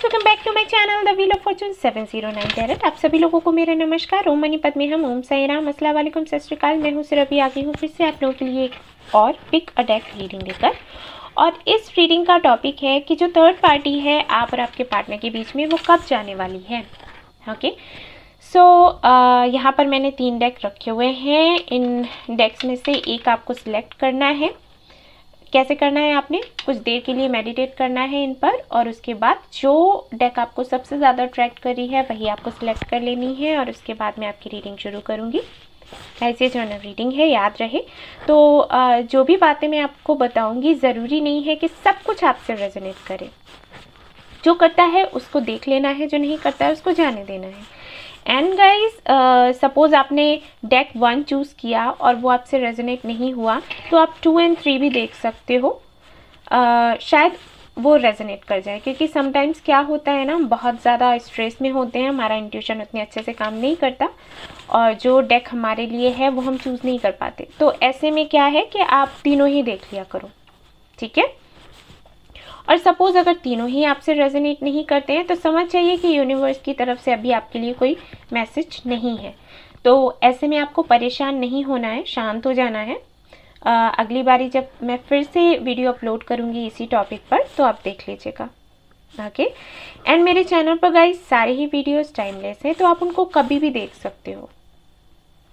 Welcome back to my channel the wheel of fortune 709 carat. आप सभी लोगों को मेरा नमस्कार। ओम मनी पद्मे हम, ओम साई राम, अस्सलाम वालेकुम, सत श्री अकाल। मैं हूँ सिर्फ आ गई हूँ फिर से आप लोगों के लिए एक और पिक अ डेक रीडिंग लेकर। और इस रीडिंग का टॉपिक है कि जो थर्ड पार्टी है आप और आपके पार्टनर के बीच में, वो कब जाने वाली है। ओके, सो यहाँ पर मैंने 3 डेक रखे हुए हैं। इन डेक्स में से एक आपको सिलेक्ट करना है। कैसे करना है, आपने कुछ देर के लिए मेडिटेट करना है इन पर, और उसके बाद जो डेक आपको सबसे ज़्यादा अट्रैक्ट कर रही है वही आपको सिलेक्ट कर लेनी है। और उसके बाद मैं आपकी रीडिंग शुरू करूँगी। ऐसे जनरल रीडिंग है, याद रहे। तो जो भी बातें मैं आपको बताऊँगी ज़रूरी नहीं है कि सब कुछ आपसे रेजोनेट करे। जो करता है उसको देख लेना है, जो नहीं करता है उसको जाने देना है। एंड गाइज, सपोज़ आपने डेक 1 चूज़ किया और वो आपसे रेजोनेट नहीं हुआ, तो आप 2 और 3 भी देख सकते हो। शायद वो रेजोनेट कर जाए, क्योंकि समटाइम्स क्या होता है ना, हम बहुत ज़्यादा स्ट्रेस में होते हैं, हमारा इंट्यूशन उतने अच्छे से काम नहीं करता, और जो डेक हमारे लिए है वो हम चूज़ नहीं कर पाते। तो ऐसे में क्या है कि आप तीनों ही देख लिया करो, ठीक है। और सपोज़ अगर तीनों ही आपसे रेजोनेट नहीं करते हैं तो समझ जाइए कि यूनिवर्स की तरफ से अभी आपके लिए कोई मैसेज नहीं है। तो ऐसे में आपको परेशान नहीं होना है, शांत हो जाना है। अगली बारी जब मैं फिर से वीडियो अपलोड करूँगी इसी टॉपिक पर, तो आप देख लीजिएगा। ओके, एंड मेरे चैनल पर गाइस सारे ही वीडियोस टाइमलेस हैं, तो आप उनको कभी भी देख सकते हो।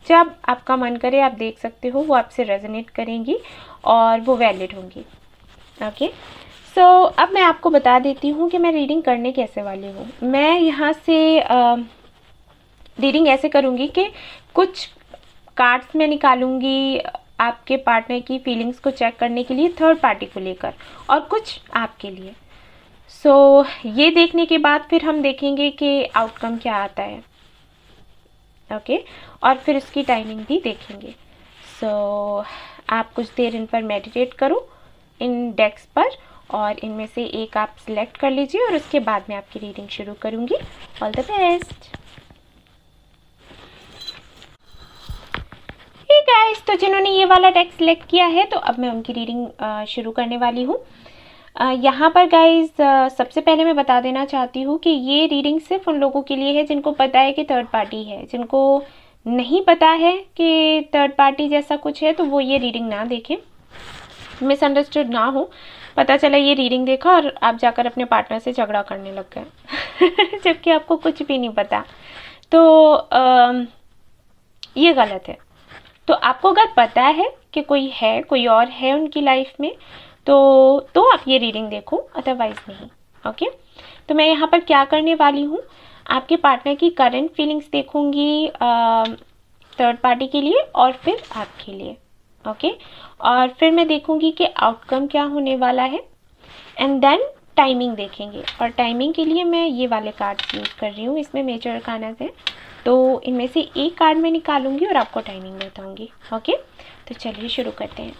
जब आपका मन करे आप देख सकते हो, वो आपसे रेजोनेट करेंगी और वो वैलिड होंगी। ओके, सो अब मैं आपको बता देती हूँ कि मैं रीडिंग करने कैसे वाली हूँ। मैं यहाँ से रीडिंग ऐसे करूँगी कि कुछ कार्ड्स मैं निकालूंगी आपके पार्टनर की फीलिंग्स को चेक करने के लिए, थर्ड पार्टी को लेकर, और कुछ आपके लिए। सो ये देखने के बाद फिर हम देखेंगे कि आउटकम क्या आता है। ओके, और फिर उसकी टाइमिंग भी देखेंगे। सो आप कुछ देर इन पर मेडिटेट करो, इन डेक्स पर, और इनमें से एक आप सिलेक्ट कर लीजिए, और उसके बाद मैं आपकी रीडिंग शुरू करूँगी। All the best. Hey guys, तो जिन्होंने ये वाला डेक सिलेक्ट किया है, तो अब मैं उनकी रीडिंग शुरू करने वाली हूँ। यहाँ पर गाइस सबसे पहले मैं बता देना चाहती हूँ कि ये रीडिंग सिर्फ उन लोगों के लिए है जिनको पता है कि थर्ड पार्टी है। जिनको नहीं पता है कि थर्ड पार्टी जैसा कुछ है, तो वो ये रीडिंग ना देखें, मिसअंडरस्टूड ना हो। पता चला ये रीडिंग देखा और आप जाकर अपने पार्टनर से झगड़ा करने लग गए जबकि आपको कुछ भी नहीं पता, तो ये गलत है। तो आपको अगर पता है कि कोई है, कोई और है उनकी लाइफ में, तो आप ये रीडिंग देखो, अदरवाइज नहीं। ओके, तो मैं यहाँ पर क्या करने वाली हूँ, आपके पार्टनर की करंट फीलिंग्स देखूंगी थर्ड पार्टी के लिए और फिर आपके लिए। ओके, और फिर मैं देखूंगी कि आउटकम क्या होने वाला है, एंड देन टाइमिंग देखेंगे। और टाइमिंग के लिए मैं ये वाले कार्ड यूज़ कर रही हूँ, इसमें मेजर अरकाना है, तो इनमें से एक कार्ड मैं निकालूंगी और आपको टाइमिंग बताऊंगी। ओके, तो चलिए शुरू करते हैं।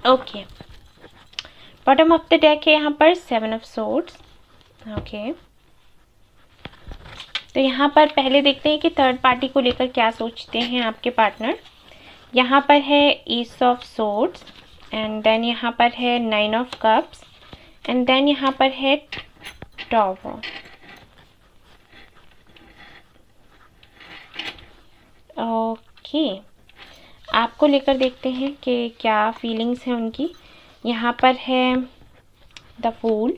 Okay, bottom of the deck है यहाँ पर 7 ऑफ सोर्ड्स। ओके, तो यहाँ पर पहले देखते हैं कि थर्ड पार्टी को लेकर क्या सोचते हैं आपके पार्टनर। यहाँ पर है ace of swords, and then यहाँ पर है 9 ऑफ कप्स, एंड देन यहाँ पर है टॉवर। ओके, आपको लेकर देखते हैं कि क्या फीलिंग्स हैं उनकी। यहाँ पर है the fool,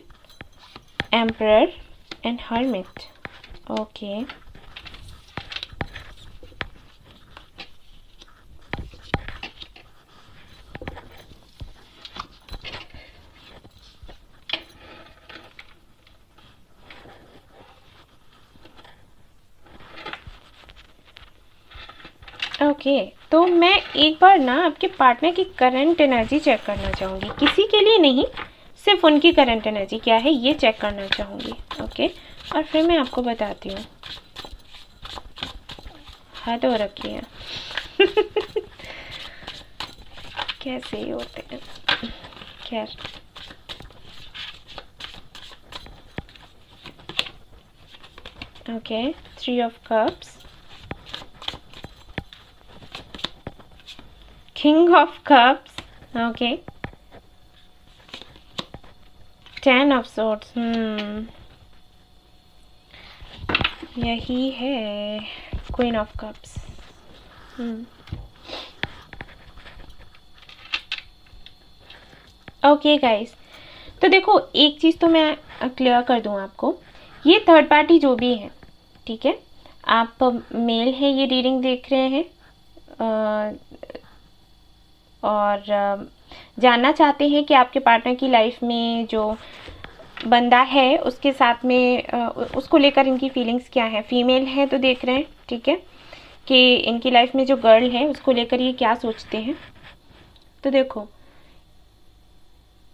emperor and hermit. Okay, okay, तो मैं एक बार ना आपके पार्टनर की करंट एनर्जी चेक करना चाहूँगी, किसी के लिए नहीं, सिर्फ उनकी करंट एनर्जी क्या है ये चेक करना चाहूँगी। ओके, और फिर मैं आपको बताती हूँ। हद हो रखी है कैसे ही होते हैं। खैर, okay, 3 of Cups, King of Cups, okay, 10 of Swords, यही है Queen of Cups। Okay guys, तो देखो एक चीज़ तो मैं क्लियर कर दूं आपको, ये थर्ड पार्टी जो भी है, ठीक है, आप मेल है ये रीडिंग देख रहे हैं और जानना चाहते हैं कि आपके पार्टनर की लाइफ में जो बंदा है उसके साथ में उसको लेकर इनकी फीलिंग्स क्या है। फीमेल है तो देख रहे हैं, ठीक है, कि इनकी लाइफ में जो गर्ल है उसको लेकर ये क्या सोचते हैं। तो देखो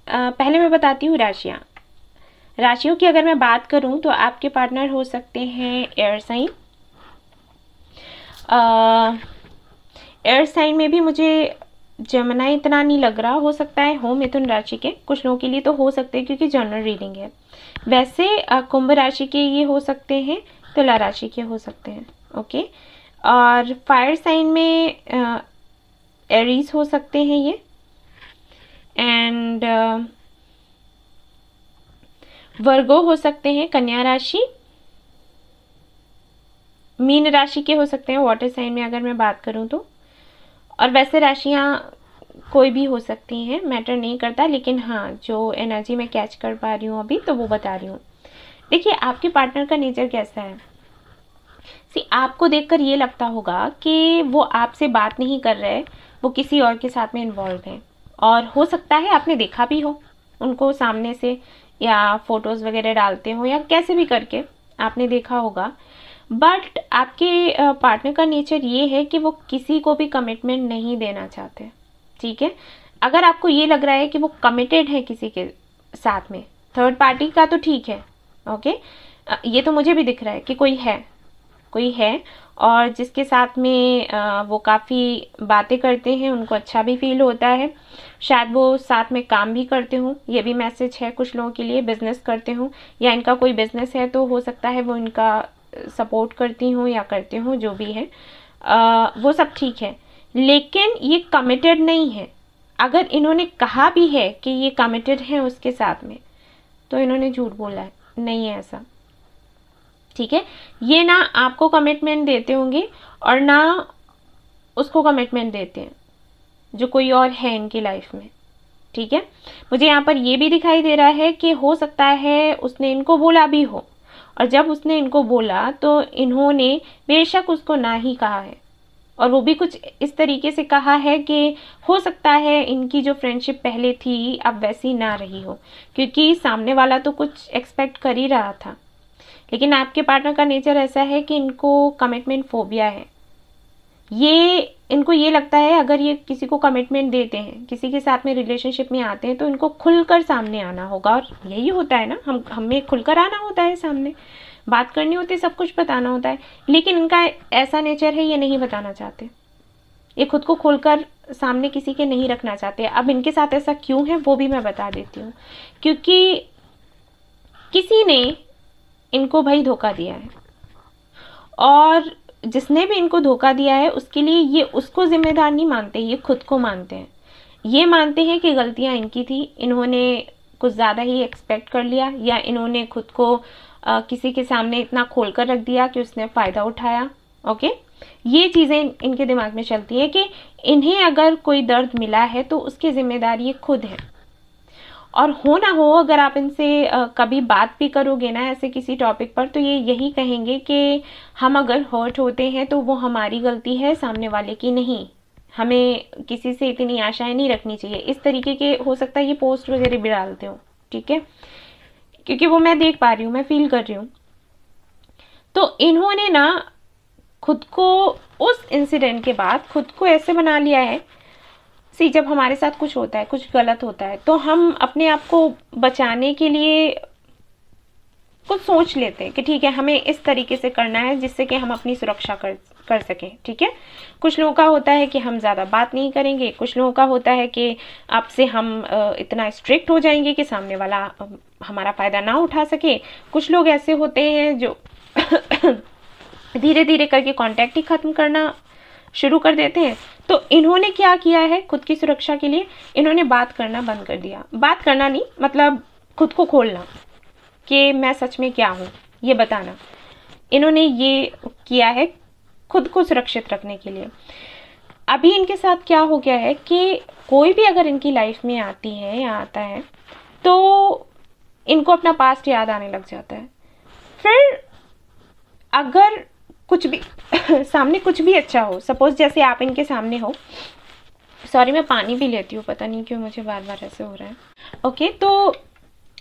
पहले मैं बताती हूँ राशियों की अगर मैं बात करूँ तो आपके पार्टनर हो सकते हैं एयर साइन। एयर साइन में भी मुझे जमुना इतना नहीं लग रहा, हो सकता है हो मिथुन राशि के, कुछ लोगों के लिए तो हो सकते हैं क्योंकि जनरल रीडिंग है। वैसे कुंभ राशि के ये हो सकते हैं, तुला राशि के हो सकते हैं। ओके, और फायर साइन में एरीज हो सकते हैं ये, एंड वर्गो हो सकते हैं, कन्या राशि, मीन राशि के हो सकते हैं वाटर साइन में अगर मैं बात करूं तो। और वैसे राशियां कोई भी हो सकती हैं, मैटर नहीं करता, लेकिन हाँ जो एनर्जी मैं कैच कर पा रही हूँ अभी तो वो बता रही हूँ। देखिए आपके पार्टनर का नेचर कैसा है, आपको देखकर ये लगता होगा कि वो आपसे बात नहीं कर रहे, वो किसी और के साथ में इन्वॉल्व हैं, और हो सकता है आपने देखा भी हो उनको सामने से, या फोटोज़ वगैरह डालते हो या कैसे भी करके आपने देखा होगा। बट आपके पार्टनर का नेचर ये है कि वो किसी को भी कमिटमेंट नहीं देना चाहते, ठीक है। अगर आपको ये लग रहा है कि वो कमिटेड है किसी के साथ में, थर्ड पार्टी का तो ठीक है, ओके, ये तो मुझे भी दिख रहा है कि कोई है और जिसके साथ में वो काफ़ी बातें करते हैं, उनको अच्छा भी फील होता है, शायद वो साथ में काम भी करते हों, ये भी मैसेज है कुछ लोगों के लिए, बिजनेस करते हों या इनका कोई बिजनेस है तो हो सकता है वो इनका सपोर्ट करती हूँ या करते हूँ, जो भी है वो सब ठीक है, लेकिन ये कमिटेड नहीं है। अगर इन्होंने कहा भी है कि ये कमिटेड है उसके साथ में तो इन्होंने झूठ बोला है, नहीं है ऐसा, ठीक है। ये ना आपको कमिटमेंट देते होंगे और ना उसको कमिटमेंट देते हैं जो कोई और है इनकी लाइफ में, ठीक है। मुझे यहाँ पर ये भी दिखाई दे रहा है कि हो सकता है उसने इनको बोला भी हो, और जब उसने इनको बोला तो इन्होंने बेशक उसको ना ही कहा है, और वो भी कुछ इस तरीके से कहा है कि हो सकता है इनकी जो फ्रेंडशिप पहले थी अब वैसी ना रही हो, क्योंकि सामने वाला तो कुछ एक्सपेक्ट कर ही रहा था। लेकिन आपके पार्टनर का नेचर ऐसा है कि इनको कमिटमेंट फोबिया है, इनको ये लगता है अगर ये किसी को कमिटमेंट देते हैं, किसी के साथ में रिलेशनशिप में आते हैं तो इनको खुलकर सामने आना होगा, और यही होता है ना, हमें खुलकर आना होता है, सामने बात करनी होती है, सब कुछ बताना होता है, लेकिन इनका ऐसा नेचर है ये नहीं बताना चाहते, ये खुद को खोलकर सामने किसी के नहीं रखना चाहते। अब इनके साथ ऐसा क्यों है वो भी मैं बता देती हूँ, क्योंकि किसी ने इनको भाई धोखा दिया है, और जिसने भी इनको धोखा दिया है उसके लिए ये उसको जिम्मेदार नहीं मानते, ये खुद को मानते हैं। ये मानते हैं कि गलतियां इनकी थी, इन्होंने कुछ ज़्यादा ही एक्सपेक्ट कर लिया, या इन्होंने खुद को किसी के सामने इतना खोल कर रख दिया कि उसने फ़ायदा उठाया। ओके, ये चीज़ें इनके दिमाग में चलती है कि इन्हें अगर कोई दर्द मिला है तो उसकी जिम्मेदारी ये खुद है। और हो ना हो, अगर आप इनसे कभी बात भी करोगे ना ऐसे किसी टॉपिक पर, तो ये यही कहेंगे कि हम अगर हर्ट होते हैं तो वो हमारी गलती है, सामने वाले की नहीं, हमें किसी से इतनी आशाएं नहीं रखनी चाहिए। इस तरीके के हो सकता है ये पोस्ट वगैरह भी डालते हो, ठीक है, क्योंकि वो मैं देख पा रही हूँ, मैं फील कर रही हूँ। तो इन्होंने ना खुद को उस इंसिडेंट के बाद खुद को ऐसे बना लिया है। जब हमारे साथ कुछ होता है, कुछ गलत होता है, तो हम अपने आप को बचाने के लिए कुछ सोच लेते हैं कि ठीक है, हमें इस तरीके से करना है जिससे कि हम अपनी सुरक्षा कर सकें। ठीक है, कुछ लोगों का होता है कि हम ज़्यादा बात नहीं करेंगे, कुछ लोगों का होता है कि आपसे हम इतना स्ट्रिक्ट हो जाएंगे कि सामने वाला हमारा फ़ायदा ना उठा सके। कुछ लोग ऐसे होते हैं जो धीरे धीरे करके कांटेक्ट ही ख़त्म करना शुरू कर देते हैं। तो इन्होंने क्या किया है खुद की सुरक्षा के लिए, इन्होंने बात करना बंद कर दिया। बात करना नहीं, मतलब खुद को खोलना कि मैं सच में क्या हूँ, ये बताना। इन्होंने ये किया है खुद को सुरक्षित रखने के लिए। अभी इनके साथ क्या हो गया है कि कोई भी अगर इनकी लाइफ में आती है या आता है तो इनको अपना पास्ट याद आने लग जाता है। फिर अगर कुछ भी सामने कुछ भी अच्छा हो, सपोज जैसे आप इनके सामने हो, सॉरी मैं पानी भी लेती हूँ, पता नहीं क्यों मुझे बार बार ऐसे हो रहा है। ओके, तो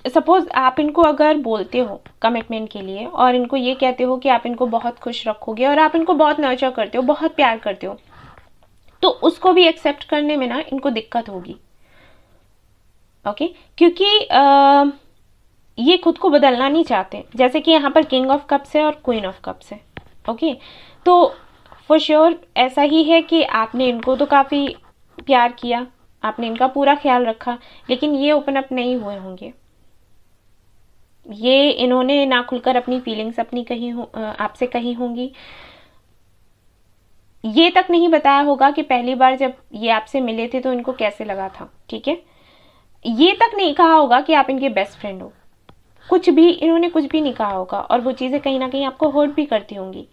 सपोज आप इनको अगर बोलते हो कमिटमेंट के लिए और इनको ये कहते हो कि आप इनको बहुत खुश रखोगे और आप इनको बहुत नर्चर करते हो, बहुत प्यार करते हो, तो उसको भी एक्सेप्ट करने में ना इनको दिक्कत होगी। ओके, क्योंकि ये खुद को बदलना नहीं चाहते। जैसे कि यहाँ पर किंग ऑफ कप्स है और क्वीन ऑफ कप्स है। ओके, तो फॉर श्योर ऐसा ही है कि आपने इनको तो काफ़ी प्यार किया, आपने इनका पूरा ख्याल रखा, लेकिन ये ओपन अप नहीं हुए होंगे। ये इन्होंने ना खुलकर अपनी फीलिंग्स अपनी आपसे कही होंगी। ये तक नहीं बताया होगा कि पहली बार जब ये आपसे मिले थे तो इनको कैसे लगा था। ठीक है, ये तक नहीं कहा होगा कि आप इनके बेस्ट फ्रेंड हो। कुछ भी इन्होंने कुछ भी नहीं कहा होगा और वो चीज़ें कहीं ना कहीं आपको हर्ट भी करती होंगी,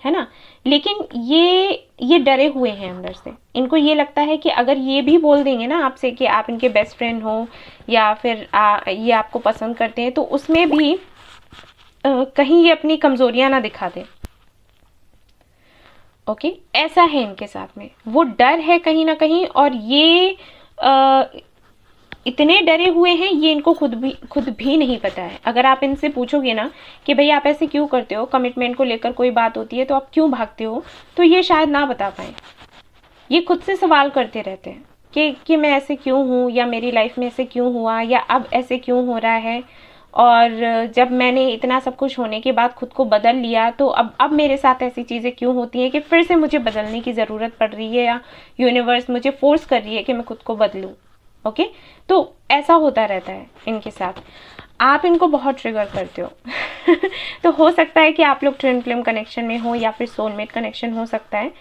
है ना। लेकिन ये डरे हुए हैं अंदर से। इनको ये लगता है कि अगर ये भी बोल देंगे ना आपसे कि आप इनके बेस्ट फ्रेंड हो या फिर ये आपको पसंद करते हैं, तो उसमें भी कहीं ये अपनी कमजोरियां ना दिखा दें। ओके, ऐसा है इनके साथ में, वो डर है कहीं ना कहीं, और ये इतने डरे हुए हैं, ये इनको खुद भी नहीं पता है। अगर आप इनसे पूछोगे ना कि भाई आप ऐसे क्यों करते हो, कमिटमेंट को लेकर कोई बात होती है तो आप क्यों भागते हो, तो ये शायद ना बता पाए। ये खुद से सवाल करते रहते हैं कि मैं ऐसे क्यों हूँ, या मेरी लाइफ में ऐसे क्यों हुआ, या अब ऐसे क्यों हो रहा है, और जब मैंने इतना सब कुछ होने के बाद खुद को बदल लिया तो अब मेरे साथ ऐसी चीज़ें क्यों होती हैं कि फिर से मुझे बदलने की ज़रूरत पड़ रही है, या यूनिवर्स मुझे फोर्स कर रही है कि मैं खुद को बदलूं। ओके, तो ऐसा होता रहता है इनके साथ। आप इनको बहुत ट्रिगर करते हो तो हो सकता है कि आप लोग ट्विन फ्लेम कनेक्शन में हो या फिर सोलमेट कनेक्शन हो सकता है।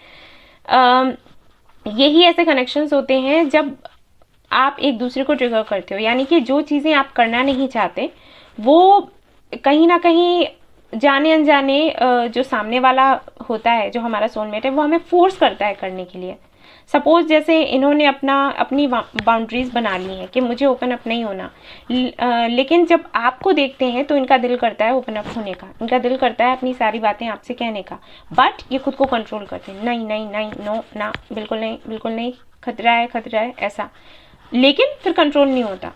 यही ऐसे कनेक्शंस होते हैं जब आप एक दूसरे को ट्रिगर करते हो, यानी कि जो चीज़ें आप करना नहीं चाहते वो कहीं ना कहीं जाने अनजाने जो सामने वाला होता है, जो हमारा सोलमेट है, वो हमें फोर्स करता है करने के लिए। सपोज जैसे इन्होंने अपनी बाउंड्रीज बना ली हैं कि मुझे ओपन अप नहीं होना, लेकिन जब आपको देखते हैं तो इनका दिल करता है ओपन अप होने का, इनका दिल करता है अपनी सारी बातें आपसे कहने का, बट ये खुद को कंट्रोल करते हैं, नहीं नहीं नहीं, नो ना, बिल्कुल नहीं बिल्कुल नहीं, खतरा है ऐसा, लेकिन फिर कंट्रोल नहीं होता।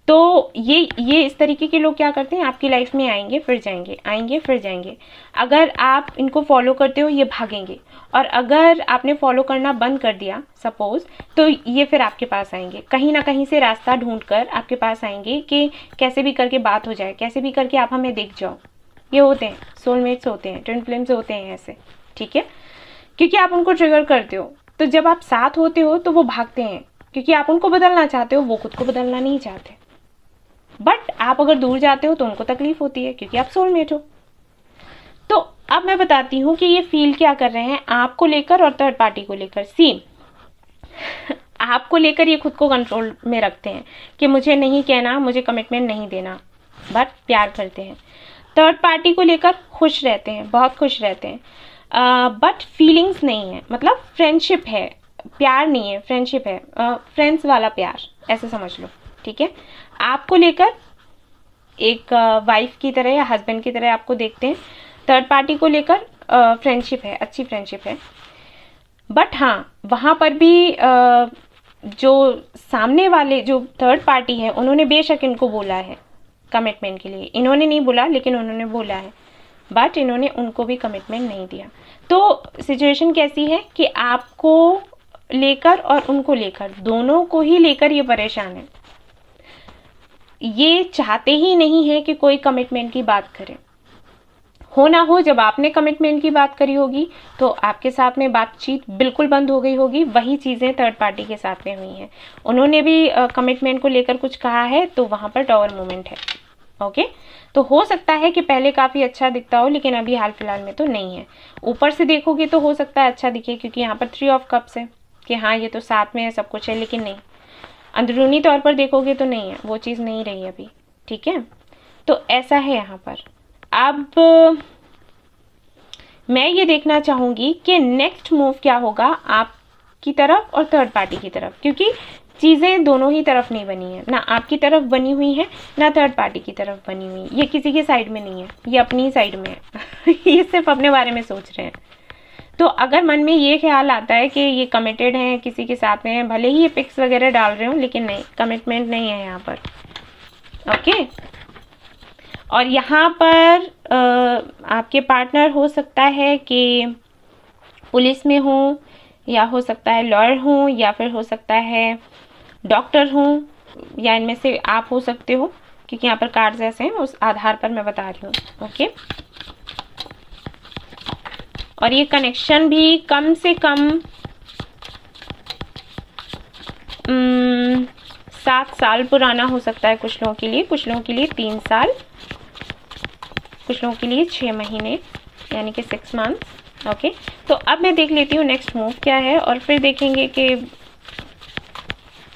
तो ये इस तरीके के लोग क्या करते हैं, आपकी लाइफ में आएंगे फिर जाएंगे, आएंगे फिर जाएंगे। अगर आप इनको फॉलो करते हो ये भागेंगे, और अगर आपने फॉलो करना बंद कर दिया सपोज, तो ये फिर आपके पास आएंगे, कहीं ना कहीं से रास्ता ढूंढकर आपके पास आएंगे कि कैसे भी करके बात हो जाए, कैसे भी करके आप हमें दिख जाओ। ये होते हैं सोलमेट्स, होते हैं ट्विन फ्लेम्स, होते हैं ऐसे। ठीक है, क्योंकि आप उनको ट्रिगर करते हो, तो जब आप साथ होते हो तो वो भागते हैं, क्योंकि आप उनको बदलना चाहते हो, वो खुद को बदलना नहीं चाहते। बट आप अगर दूर जाते हो तो उनको तकलीफ होती है, क्योंकि आप सोलमेट हो। तो अब मैं बताती हूँ कि ये फील क्या कर रहे हैं आपको लेकर और थर्ड पार्टी को लेकर। सी आपको लेकर ये खुद को कंट्रोल में रखते हैं कि मुझे नहीं कहना, मुझे कमिटमेंट नहीं देना, बट प्यार करते हैं। थर्ड पार्टी को लेकर खुश रहते हैं, बहुत खुश रहते हैं, बट फीलिंग्स नहीं है, मतलब फ्रेंडशिप है, प्यार नहीं है, फ्रेंडशिप है, फ्रेंड्स वाला प्यार ऐसे समझ लो। ठीक है, आपको लेकर एक वाइफ की तरह या हस्बैंड की तरह आपको देखते हैं। थर्ड पार्टी को लेकर फ्रेंडशिप है, अच्छी फ्रेंडशिप है, बट हाँ वहाँ पर भी जो सामने वाले जो थर्ड पार्टी है उन्होंने बेशक इनको बोला है कमिटमेंट के लिए, इन्होंने नहीं बोला लेकिन उन्होंने बोला है, बट इन्होंने उनको भी कमिटमेंट नहीं दिया। तो सिचुएशन कैसी है कि आपको लेकर और उनको लेकर, दोनों को ही लेकर ये परेशान है। ये चाहते ही नहीं है कि कोई कमिटमेंट की बात करे। हो ना हो, जब आपने कमिटमेंट की बात करी होगी तो आपके साथ में बातचीत बिल्कुल बंद हो गई होगी। वही चीज़ें थर्ड पार्टी के साथ में हुई हैं। उन्होंने भी कमिटमेंट को लेकर कुछ कहा है तो वहाँ पर टॉवर मूवमेंट है। ओके, तो हो सकता है कि पहले काफ़ी अच्छा दिखता हो, लेकिन अभी हाल फिलहाल में तो नहीं है। ऊपर से देखोगे तो हो सकता है अच्छा दिखे, क्योंकि यहाँ पर 3 ऑफ कप्स है कि हाँ ये तो साथ में है, सब कुछ है, लेकिन नहीं, अंदरूनी तौर पर देखोगे तो नहीं है, वो चीज़ नहीं रही अभी। ठीक है, तो ऐसा है यहाँ पर। अब मैं ये देखना चाहूँगी कि नेक्स्ट मूव क्या होगा आपकी तरफ और थर्ड पार्टी की तरफ, क्योंकि चीज़ें दोनों ही तरफ नहीं बनी है, ना आपकी तरफ बनी हुई है ना थर्ड पार्टी की तरफ बनी हुई। ये किसी के साइड में नहीं है, ये अपनी साइड में है। ये सिर्फ अपने बारे में सोच रहे हैं। तो अगर मन में ये ख्याल आता है कि ये कमिटेड हैं, किसी के साथ में हैं, भले ही ये पिक्स वगैरह डाल रहे हो, लेकिन नहीं, कमिटमेंट नहीं है यहाँ पर। ओके, और यहाँ पर आपके पार्टनर हो सकता है कि पुलिस में हो, या हो सकता है लॉयर हो, या फिर हो सकता है डॉक्टर हो, या इनमें से आप हो सकते हो, क्योंकि यहाँ पर कार्ड्स ऐसे हैं, उस आधार पर मैं बता रही हूँ। ओके, और ये कनेक्शन भी कम से कम 7 साल पुराना हो सकता है कुछ लोगों के लिए, कुछ लोगों के लिए 3 साल, कुछ लोगों के लिए 6 महीने, यानी कि 6 मंथ्स। ओके, तो अब मैं देख लेती हूँ नेक्स्ट मूव क्या है, और फिर देखेंगे कि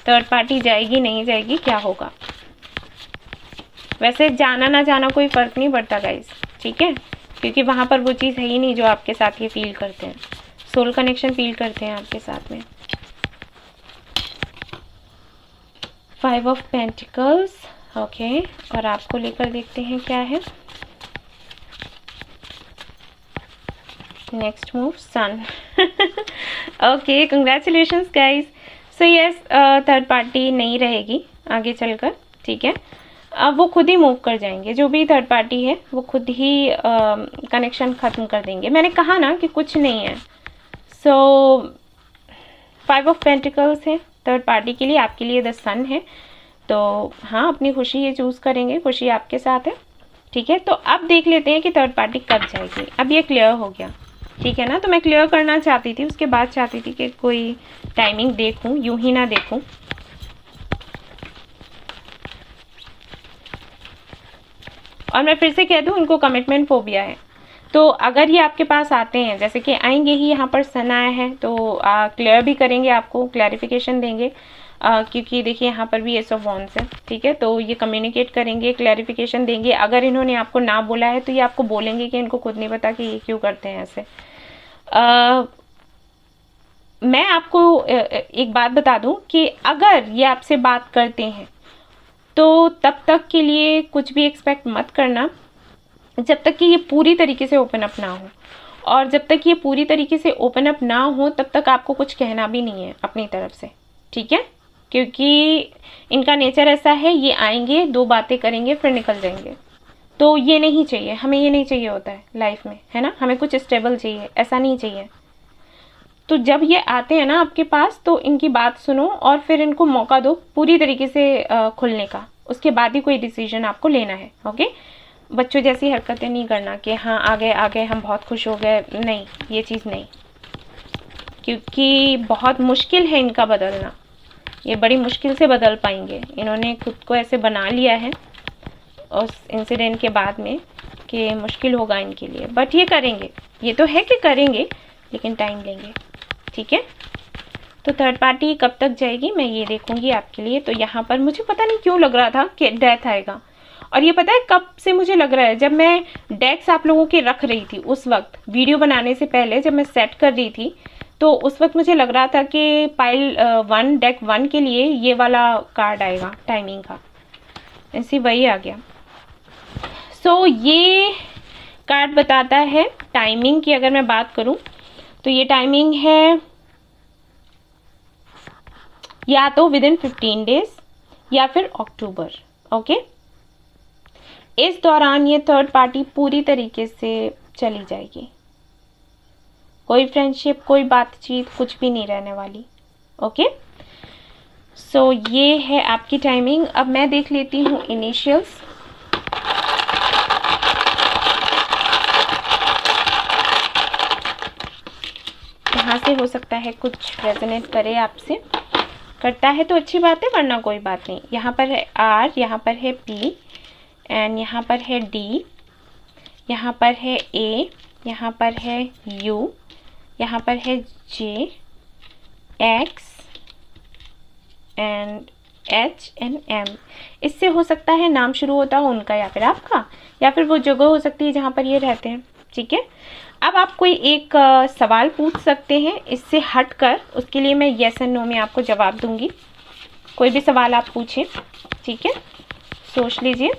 थर्ड पार्टी जाएगी नहीं जाएगी, क्या होगा। वैसे जाना ना जाना कोई फ़र्क नहीं पड़ता गाइस, ठीक है, क्योंकि वहाँ पर वो चीज़ है ही नहीं जो आपके साथ ये फील करते हैं, सोल कनेक्शन फील करते हैं आपके साथ में। 5 ऑफ पेंटिकल्स। ओके, और आपको लेकर देखते हैं क्या है next move, son. Okay, congratulations guys. So yes, third party नहीं रहेगी आगे चलकर, ठीक है। अब वो खुद ही मूव कर जाएंगे, जो भी थर्ड पार्टी है वो खुद ही कनेक्शन ख़त्म कर देंगे। मैंने कहा ना कि कुछ नहीं है। सो 5 ऑफ पेंटिकल्स है थर्ड पार्टी के लिए, आपके लिए द सन है। तो हाँ, अपनी खुशी ये चूज़ करेंगे, खुशी आपके साथ है, ठीक है। तो अब देख लेते हैं कि थर्ड पार्टी कब जाएगी। अब ये क्लियर हो गया, ठीक है ना। तो मैं क्लियर करना चाहती थी, उसके बाद चाहती थी कि कोई टाइमिंग देखूं, यूं ही ना देखूं। और मैं फिर से कह दूं, इनको कमिटमेंट फोबिया है। तो अगर ये आपके पास आते हैं, जैसे कि आएंगे ही, यहाँ पर सन आया है, तो क्लियर भी करेंगे, आपको क्लैरिफिकेशन देंगे, क्योंकि देखिए यहाँ पर भी एस ऑफ वॉन्ड्स है, ठीक है। तो ये कम्युनिकेट करेंगे, क्लैरिफिकेशन देंगे। अगर इन्होंने आपको ना बोला है तो ये आपको बोलेंगे कि इनको खुद नहीं पता कि ये क्यों करते हैं ऐसे। मैं आपको एक बात बता दूं कि अगर ये आपसे बात करते हैं तो तब तक के लिए कुछ भी एक्सपेक्ट मत करना, जब तक कि ये पूरी तरीके से ओपन अप ना हो। और जब तक ये पूरी तरीके से ओपन अप ना हो तब तक आपको कुछ कहना भी नहीं है अपनी तरफ से, ठीक है। क्योंकि इनका नेचर ऐसा है, ये आएंगे, 2 बातें करेंगे, फिर निकल जाएंगे। तो ये नहीं चाहिए हमें, ये नहीं चाहिए होता है लाइफ में, है ना। हमें कुछ स्टेबल चाहिए, ऐसा नहीं चाहिए। तो जब ये आते हैं ना आपके पास, तो इनकी बात सुनो और फिर इनको मौका दो पूरी तरीके से खुलने का। उसके बाद ही कोई डिसीजन आपको लेना है। ओके, बच्चों जैसी हरकतें नहीं करना कि हाँ आ गए हम बहुत खुश हो गए, नहीं, ये चीज़ नहीं। क्योंकि बहुत मुश्किल है इनका बदलना, ये बड़ी मुश्किल से बदल पाएंगे। इन्होंने खुद को ऐसे बना लिया है उस इंसिडेंट के बाद में कि मुश्किल होगा इनके लिए, बट ये करेंगे। ये तो है कि करेंगे, लेकिन टाइम लेंगे, ठीक है। तो थर्ड पार्टी कब तक जाएगी मैं ये देखूंगी आपके लिए। तो यहाँ पर मुझे पता नहीं क्यों लग रहा था कि डेथ आएगा, और ये पता है कब से मुझे लग रहा है, जब मैं डेक्स आप लोगों के रख रही थी उस वक्त, वीडियो बनाने से पहले जब मैं सेट कर रही थी, तो उस वक्त मुझे लग रहा था कि पाइल 1 डेक 1 के लिए ये वाला कार्ड आएगा टाइमिंग का, ऐसे वही आ गया। सो ये कार्ड बताता है टाइमिंग की। अगर मैं बात करूं तो ये टाइमिंग है या तो विद इन 15 डेज या फिर अक्टूबर। ओके, इस दौरान ये थर्ड पार्टी पूरी तरीके से चली जाएगी। कोई फ्रेंडशिप, कोई बातचीत, कुछ भी नहीं रहने वाली। ओके, सो ये है आपकी टाइमिंग। अब मैं देख लेती हूँ इनिशियल्स। यहाँ से हो सकता है कुछ रेजोनेट करे आपसे, करता है तो अच्छी बात है, वरना कोई बात नहीं। यहाँ पर है आर, यहाँ पर है पी, एंड यहाँ पर है डी, यहाँ पर है ए, यहाँ पर है यू, यहाँ पर है J, X and H and M. इससे हो सकता है नाम शुरू होता हो उनका या फिर आपका, या फिर वो जगह हो सकती है जहाँ पर ये रहते हैं। ठीक है, अब आप कोई एक सवाल पूछ सकते हैं इससे हटकर, उसके लिए मैं येस एंड नो में आपको जवाब दूंगी। कोई भी सवाल आप पूछें, ठीक है, सोच लीजिए,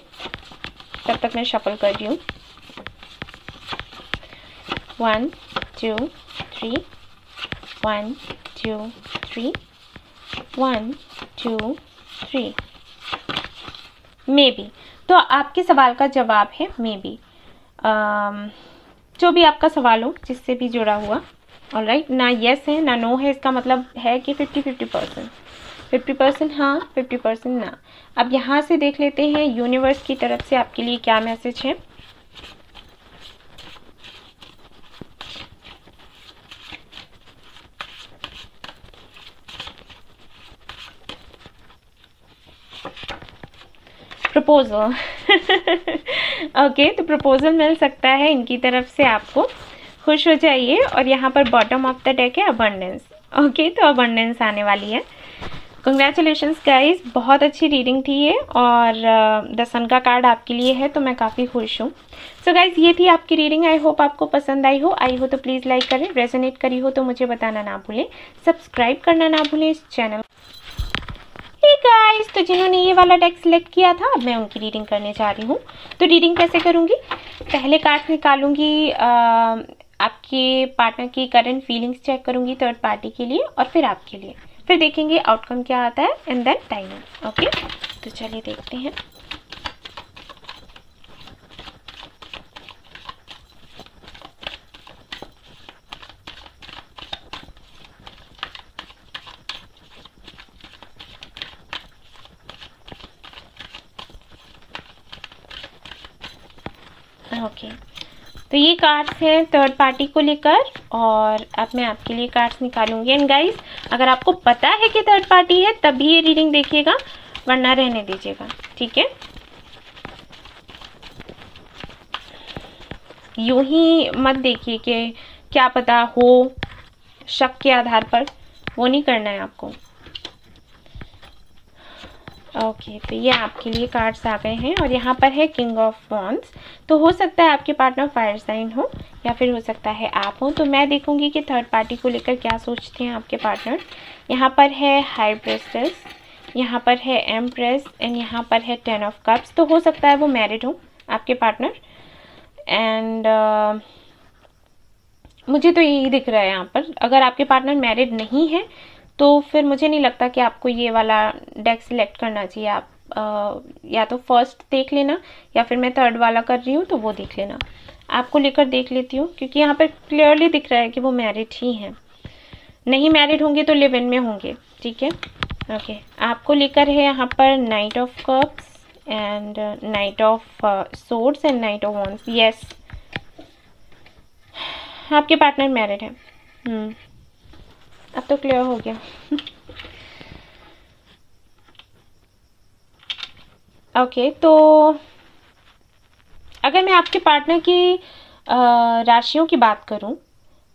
तब तक मैं शफल कर रही हूँ। 1 2 3, 1 2 3, 1 2 3। मे बी, तो आपके सवाल का जवाब है मे बी। जो भी आपका सवाल हो, जिससे भी जुड़ा हुआ। ऑलराइट, ना येस है ना नो है, इसका मतलब है कि 50-50%। 50% हाँ, 50% ना। अब यहाँ से देख लेते हैं यूनिवर्स की तरफ से आपके लिए क्या मैसेज है। प्रपोजल। ओके, तो प्रपोजल मिल सकता है इनकी तरफ से आपको, खुश हो जाइए। और यहाँ पर बॉटम ऑफ द डेक है अबंडेंस। ओके, तो अबंडेंस आने वाली है। कंग्रेचुलेशंस गाइस, बहुत अच्छी रीडिंग थी ये, और द सन का कार्ड आपके लिए है, तो मैं काफ़ी खुश हूँ। सो गाइस, ये थी आपकी रीडिंग। आई होप आपको पसंद आई हो तो प्लीज़ लाइक करें, रेजोनेट करी हो तो मुझे बताना ना भूलें, सब्सक्राइब करना ना भूलें इस चैनल। हे गाइस, तो जिन्होंने ये वाला डेक सिलेक्ट किया था, अब मैं उनकी रीडिंग करने जा रही हूँ। तो रीडिंग कैसे करूँगी, पहले कार्ड निकालूंगी, आपके पार्टनर की करंट फीलिंग्स चेक करूँगी थर्ड पार्टी के लिए, और फिर आपके लिए, फिर देखेंगे आउटकम क्या आता है, एंड देन टाइमिंग। ओके, तो चलिए देखते हैं। ओके, तो ये कार्ड्स हैं थर्ड पार्टी को लेकर, और अब मैं आपके लिए कार्ड्स निकालूंगी। एंड गाइस, अगर आपको पता है कि थर्ड पार्टी है तभी ये रीडिंग देखिएगा, वरना रहने दीजिएगा। ठीक है, यूं ही मत देखिए कि क्या पता हो, शक के आधार पर, वो नहीं करना है आपको। ओके, तो ये आपके लिए कार्ड्स आ गए हैं, और यहाँ पर है किंग ऑफ वॉन्ड्स। तो हो सकता है आपके पार्टनर फायर साइन हो, या फिर हो सकता है आप हो। तो मैं देखूंगी कि थर्ड पार्टी को लेकर क्या सोचते हैं आपके पार्टनर। यहाँ पर है हाई प्रेस्टेस, यहाँ पर है एम्प्रेस, एंड यहाँ पर है 10 ऑफ कप्स। तो हो सकता है वो मैरिड हो आपके पार्टनर, एंड मुझे तो यही दिख रहा है यहाँ पर। अगर आपके पार्टनर मैरिड नहीं है तो फिर मुझे नहीं लगता कि आपको ये वाला डेक सिलेक्ट करना चाहिए। आप या तो फर्स्ट देख लेना, या फिर मैं थर्ड वाला कर रही हूँ तो वो देख लेना। आपको लेकर देख लेती हूँ, क्योंकि यहाँ पर क्लियरली दिख रहा है कि वो मैरिड ही हैं। नहीं मैरिड होंगे तो लिव इन में होंगे। ठीक है, ओके, आपको लेकर है यहाँ पर night of cups and night of swords and night of wands. Yes, आपके पार्टनर मैरिड है। अब तो क्लियर हो गया। ओके, तो अगर मैं आपके पार्टनर की राशियों की बात करूं,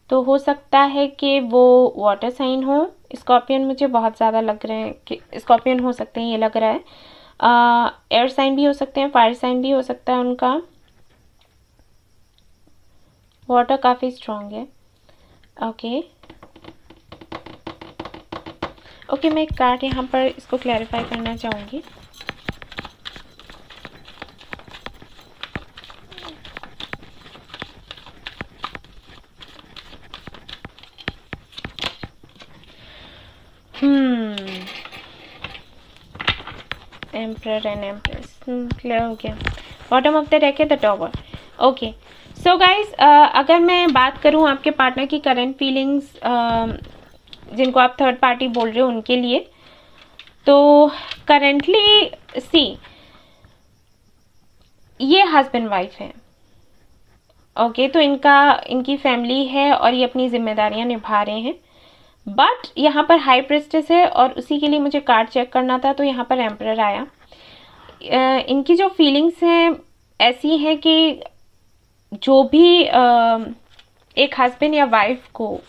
तो हो सकता है कि वो वाटर साइन हो। स्कॉर्पियन मुझे बहुत ज़्यादा लग रहे हैं कि स्कॉर्पियन हो सकते हैं, ये लग रहा है। एयर साइन भी हो सकते हैं, फायर साइन भी हो सकता है उनका। वाटर काफ़ी स्ट्रॉन्ग है। ओके, ओके, मैं एक कार्ड यहाँ पर इसको क्लैरिफाई करना चाहूँगी। एम्परर एंड एम्प्रेस, क्लियर हो गया। बॉटम ऑफ द डेक है the tower. Okay, so guys, अगर मैं बात करूं आपके पार्टनर की करंट फीलिंग्स, जिनको आप थर्ड पार्टी बोल रहे हो उनके लिए, तो करंटली सी ये हस्बैंड वाइफ है। ओके, तो इनकी फैमिली है और ये अपनी जिम्मेदारियां निभा रहे हैं, बट यहाँ पर हाई प्रेस्टेस है और उसी के लिए मुझे कार्ड चेक करना था, तो यहाँ पर एम्परर आया। इनकी जो फीलिंग्स हैं ऐसी हैं कि जो भी एक हस्बैंड या वाइफ को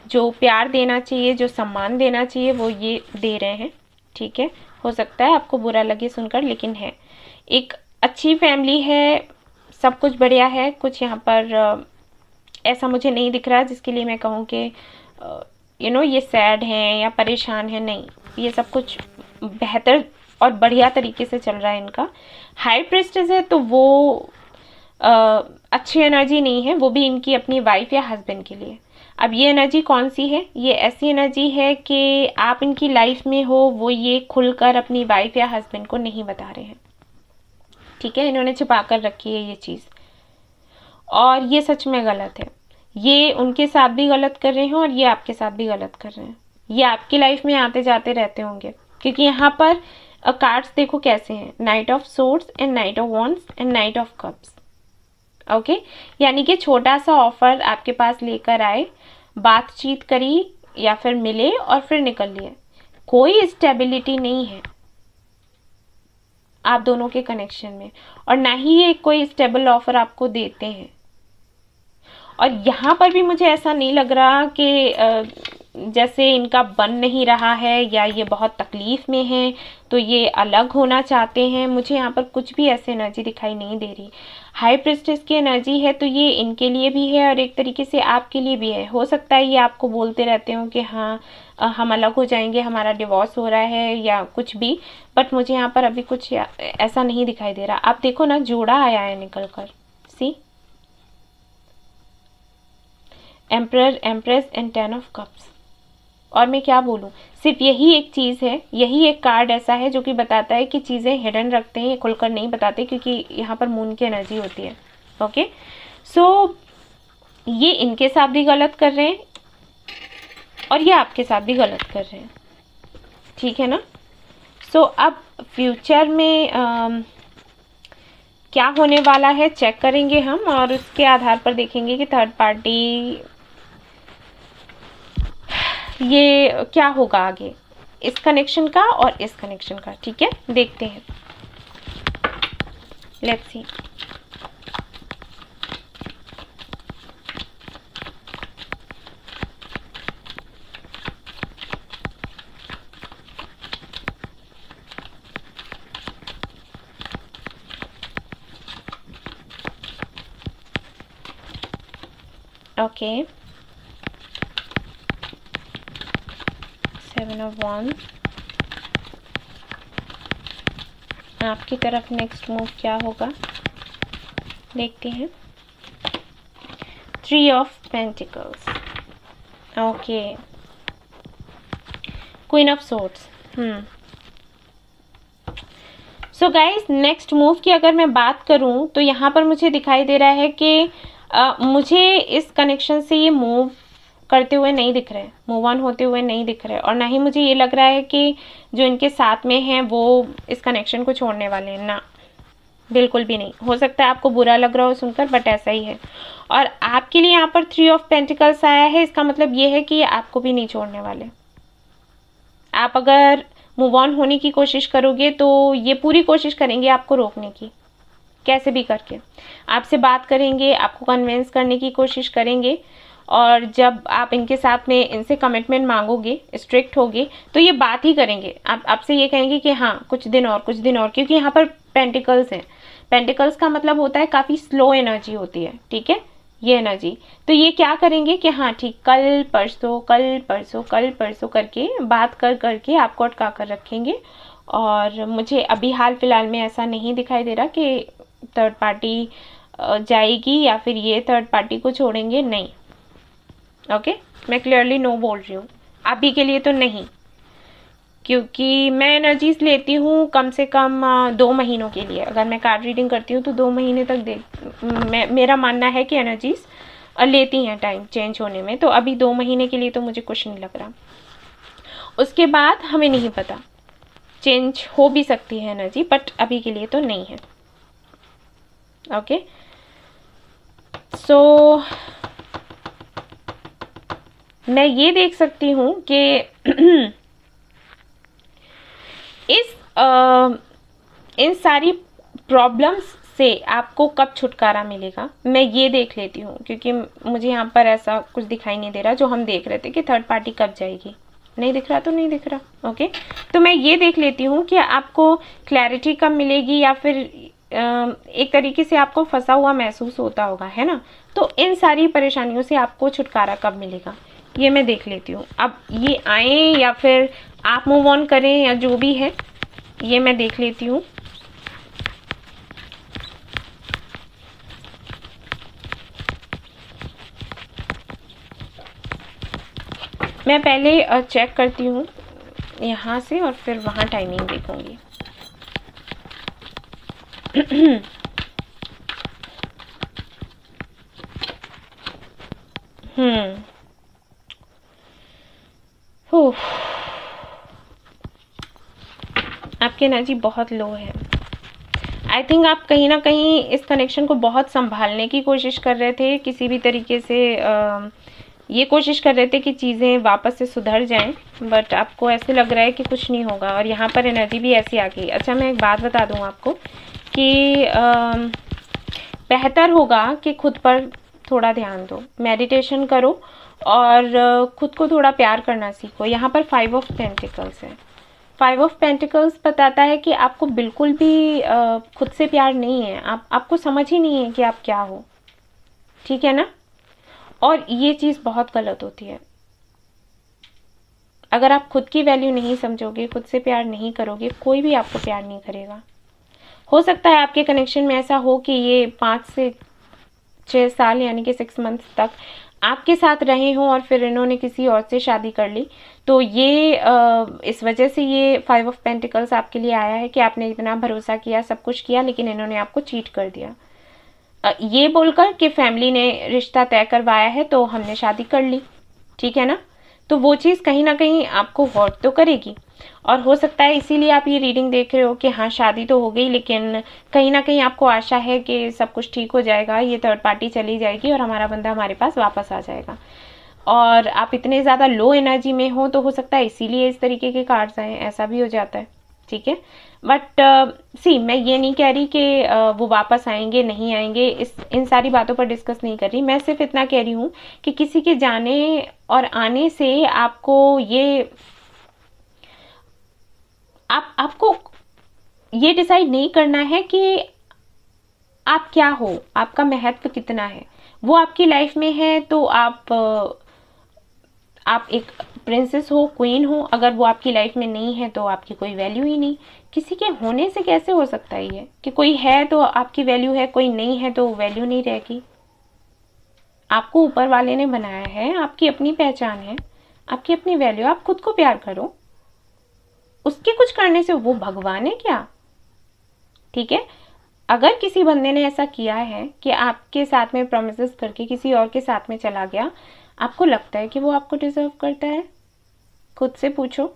जो प्यार देना चाहिए, जो सम्मान देना चाहिए, वो ये दे रहे हैं। ठीक है, हो सकता है आपको बुरा लगे सुनकर, लेकिन है एक अच्छी फैमिली है, सब कुछ बढ़िया है। कुछ यहाँ पर ऐसा मुझे नहीं दिख रहा जिसके लिए मैं कहूँ कि ये सैड हैं या परेशान हैं, नहीं, ये सब कुछ बेहतर और बढ़िया तरीके से चल रहा है इनका। हाई प्रेस्टेस है तो वो अच्छी एनर्जी नहीं है, वो भी इनकी अपनी वाइफ या हस्बैंड के लिए। अब ये एनर्जी कौन सी है? ये ऐसी एनर्जी है कि आप इनकी लाइफ में हो, वो ये खुलकर अपनी वाइफ या हस्बैंड को नहीं बता रहे हैं। ठीक है, इन्होंने छिपा कर रखी है ये चीज़, और ये सच में गलत है। ये उनके साथ भी गलत कर रहे हैं और ये आपके साथ भी गलत कर रहे हैं। ये आपकी लाइफ में आते जाते रहते होंगे, क्योंकि यहाँ पर कार्ड्स देखो कैसे हैं, night of swords and night of wands and night of cups. Okay, यानी कि छोटा सा ऑफर आपके पास लेकर आए, बातचीत करी या फिर मिले और फिर निकल लिए। कोई स्टेबिलिटी नहीं है आप दोनों के कनेक्शन में, और ना ही ये कोई स्टेबल ऑफर आपको देते हैं। और यहाँ पर भी मुझे ऐसा नहीं लग रहा कि जैसे इनका बन नहीं रहा है या ये बहुत तकलीफ में हैं तो ये अलग होना चाहते हैं। मुझे यहाँ पर कुछ भी ऐसी एनर्जी दिखाई नहीं दे रही। हाई प्रेस्टेस की एनर्जी है तो ये इनके लिए भी है और एक तरीके से आपके लिए भी है। हो सकता है ये आपको बोलते रहते हो कि हाँ हम अलग हो जाएंगे, हमारा डिवोर्स हो रहा है या कुछ भी, बट मुझे यहाँ पर अभी कुछ ऐसा नहीं दिखाई दे रहा। आप देखो ना, जोड़ा आया है निकल कर, see emperor, empress and 10 of cups. और मैं क्या बोलूँ, सिर्फ यही एक चीज़ है, यही एक कार्ड ऐसा है जो कि बताता है कि चीज़ें हिडन रखते हैं, खुलकर नहीं बताते, क्योंकि यहाँ पर मून की एनर्जी होती है। ओके, सो ये इनके साथ भी गलत कर रहे हैं और ये आपके साथ भी गलत कर रहे हैं। ठीक है ना? सो अब फ्यूचर में क्या होने वाला है चेक करेंगे हम, और उसके आधार पर देखेंगे कि थर्ड पार्टी ये क्या होगा आगे, इस कनेक्शन का और इस कनेक्शन का। ठीक है, देखते हैं, let's see. Okay, 7 of Wands। आपकी तरफ नेक्स्ट मूव क्या होगा देखते हैं। 3 of Pentacles। Okay, Queen of Swords। So guys, next move की अगर मैं बात करूं तो यहाँ पर मुझे दिखाई दे रहा है कि मुझे इस कनेक्शन से ये मूव करते हुए नहीं दिख रहे, मूव ऑन होते हुए नहीं दिख रहे, और ना ही मुझे ये लग रहा है कि जो इनके साथ में हैं वो इस कनेक्शन को छोड़ने वाले हैं, ना, बिल्कुल भी नहीं। हो सकता है आपको बुरा लग रहा हो सुनकर, बट ऐसा ही है। और आपके लिए यहाँ पर 3 of Pentacles आया है, इसका मतलब ये है कि ये आपको भी नहीं छोड़ने वाले। आप अगर मूव ऑन होने की कोशिश करोगे तो ये पूरी कोशिश करेंगे आपको रोकने की, कैसे भी करके आपसे बात करेंगे, आपको कन्विंस करने की कोशिश करेंगे। और जब आप इनके साथ में इनसे कमिटमेंट मांगोगे, स्ट्रिक्ट होगे, तो ये बात ही करेंगे, आपसे ये कहेंगे कि हाँ कुछ दिन और, कुछ दिन और, क्योंकि यहाँ पर पेंटिकल्स हैं। पेंटिकल्स का मतलब होता है काफ़ी स्लो एनर्जी होती है। ठीक है, ये एनर्जी, तो ये क्या करेंगे कि हाँ ठीक, कल परसों, कल परसों, कल परसों करके बात करके आपको अटका कर रखेंगे। और मुझे अभी हाल फिलहाल में ऐसा नहीं दिखाई दे रहा कि थर्ड पार्टी जाएगी या फिर ये थर्ड पार्टी को छोड़ेंगे, नहीं। ओके, मैं क्लियरली नो बोल रही हूँ, अभी के लिए तो नहीं। क्योंकि मैं एनर्जीज लेती हूँ कम से कम 2 महीनों के लिए। अगर मैं कार्ड रीडिंग करती हूँ तो 2 महीने तक मेरा मानना है कि एनर्जीज लेती हैं टाइम चेंज होने में। तो अभी 2 महीने के लिए तो मुझे कुछ नहीं लग रहा, उसके बाद हमें नहीं पता, चेंज हो भी सकती है एनर्जी, बट अभी के लिए तो नहीं है। ओके, सो मैं ये देख सकती हूँ कि इन सारी प्रॉब्लम्स से आपको कब छुटकारा मिलेगा, मैं ये देख लेती हूँ। क्योंकि मुझे यहाँ पर ऐसा कुछ दिखाई नहीं दे रहा जो हम देख रहे थे कि थर्ड पार्टी कब जाएगी। नहीं दिख रहा तो नहीं दिख रहा। ओके, तो मैं ये देख लेती हूँ कि आपको क्लैरिटी कब मिलेगी, या फिर एक तरीके से आपको फंसा हुआ महसूस होता होगा, है ना। तो इन सारी परेशानियों से आपको छुटकारा कब मिलेगा ये मैं देख लेती हूँ। अब ये आए या फिर आप मूव ऑन करें या जो भी है, ये मैं देख लेती हूँ। मैं पहले चेक करती हूँ यहाँ से और फिर वहाँ टाइमिंग देखूंगी। आपकी एनर्जी बहुत लो है। आई थिंक आप कहीं ना कहीं इस कनेक्शन को बहुत संभालने की कोशिश कर रहे थे, किसी भी तरीके से ये कोशिश कर रहे थे कि चीज़ें वापस से सुधर जाएं, बट आपको ऐसे लग रहा है कि कुछ नहीं होगा। और यहाँ पर एनर्जी भी ऐसी आ गई। अच्छा, मैं एक बात बता दूँ आपको कि बेहतर होगा कि खुद पर थोड़ा ध्यान दो, मेडिटेशन करो और खुद को थोड़ा प्यार करना सीखो। यहाँ पर 5 ऑफ पेंटिकल्स है। 5 ऑफ पेंटिकल्स बताता है कि आपको बिल्कुल भी खुद से प्यार नहीं है, आपको समझ ही नहीं है कि आप क्या हो, ठीक है ना। और ये चीज़ बहुत गलत होती है। अगर आप खुद की वैल्यू नहीं समझोगे, खुद से प्यार नहीं करोगे, कोई भी आपको प्यार नहीं करेगा। हो सकता है आपके कनेक्शन में ऐसा हो कि ये 5 से 6 साल यानी कि 6 मंथ्स तक आपके साथ रहे हों और फिर इन्होंने किसी और से शादी कर ली। तो ये इस वजह से ये 5 ऑफ पेंटिकल्स आपके लिए आया है कि आपने इतना भरोसा किया, सब कुछ किया, लेकिन इन्होंने आपको चीट कर दिया। ये बोलकर कि फैमिली ने रिश्ता तय करवाया है तो हमने शादी कर ली, ठीक है ना। तो वो चीज़ कहीं ना कहीं आपको हर्ट तो करेगी। और हो सकता है इसीलिए आप ये रीडिंग देख रहे हो कि हाँ शादी तो हो गई, लेकिन कहीं ना कहीं आपको आशा है कि सब कुछ ठीक हो जाएगा, ये थर्ड पार्टी चली जाएगी और हमारा बंदा हमारे पास वापस आ जाएगा। और आप इतने ज़्यादा लो एनर्जी में हो तो हो सकता है इसीलिए इस तरीके के कार्ड्स आए, ऐसा भी हो जाता है, ठीक है। बट मैं ये नहीं कह रही कि वो वापस आएंगे नहीं आएंगे, इन सारी बातों पर डिस्कस नहीं कर रही। मैं सिर्फ इतना कह रही हूँ कि किसी के जाने और आने से आपको ये आपको ये डिसाइड नहीं करना है कि आप क्या हो, आपका महत्व कितना है। वो आपकी लाइफ में है तो आप एक प्रिंसेस हो, क्वीन हो। अगर वो आपकी लाइफ में नहीं है तो आपकी कोई वैल्यू ही नहीं। किसी के होने से कैसे हो सकता है ये कि कोई है तो आपकी वैल्यू है, कोई नहीं है तो वैल्यू नहीं रहेगी। आपको ऊपर वाले ने बनाया है, आपकी अपनी पहचान है, आपकी अपनी वैल्यू। आप खुद को प्यार करो, उसके कुछ करने से वो भगवान है क्या, ठीक है। अगर किसी बंदे ने ऐसा किया है कि आपके साथ में प्रॉमिसेस करके किसी और के साथ में चला गया, आपको लगता है कि वो आपको डिजर्व करता है? खुद से पूछो,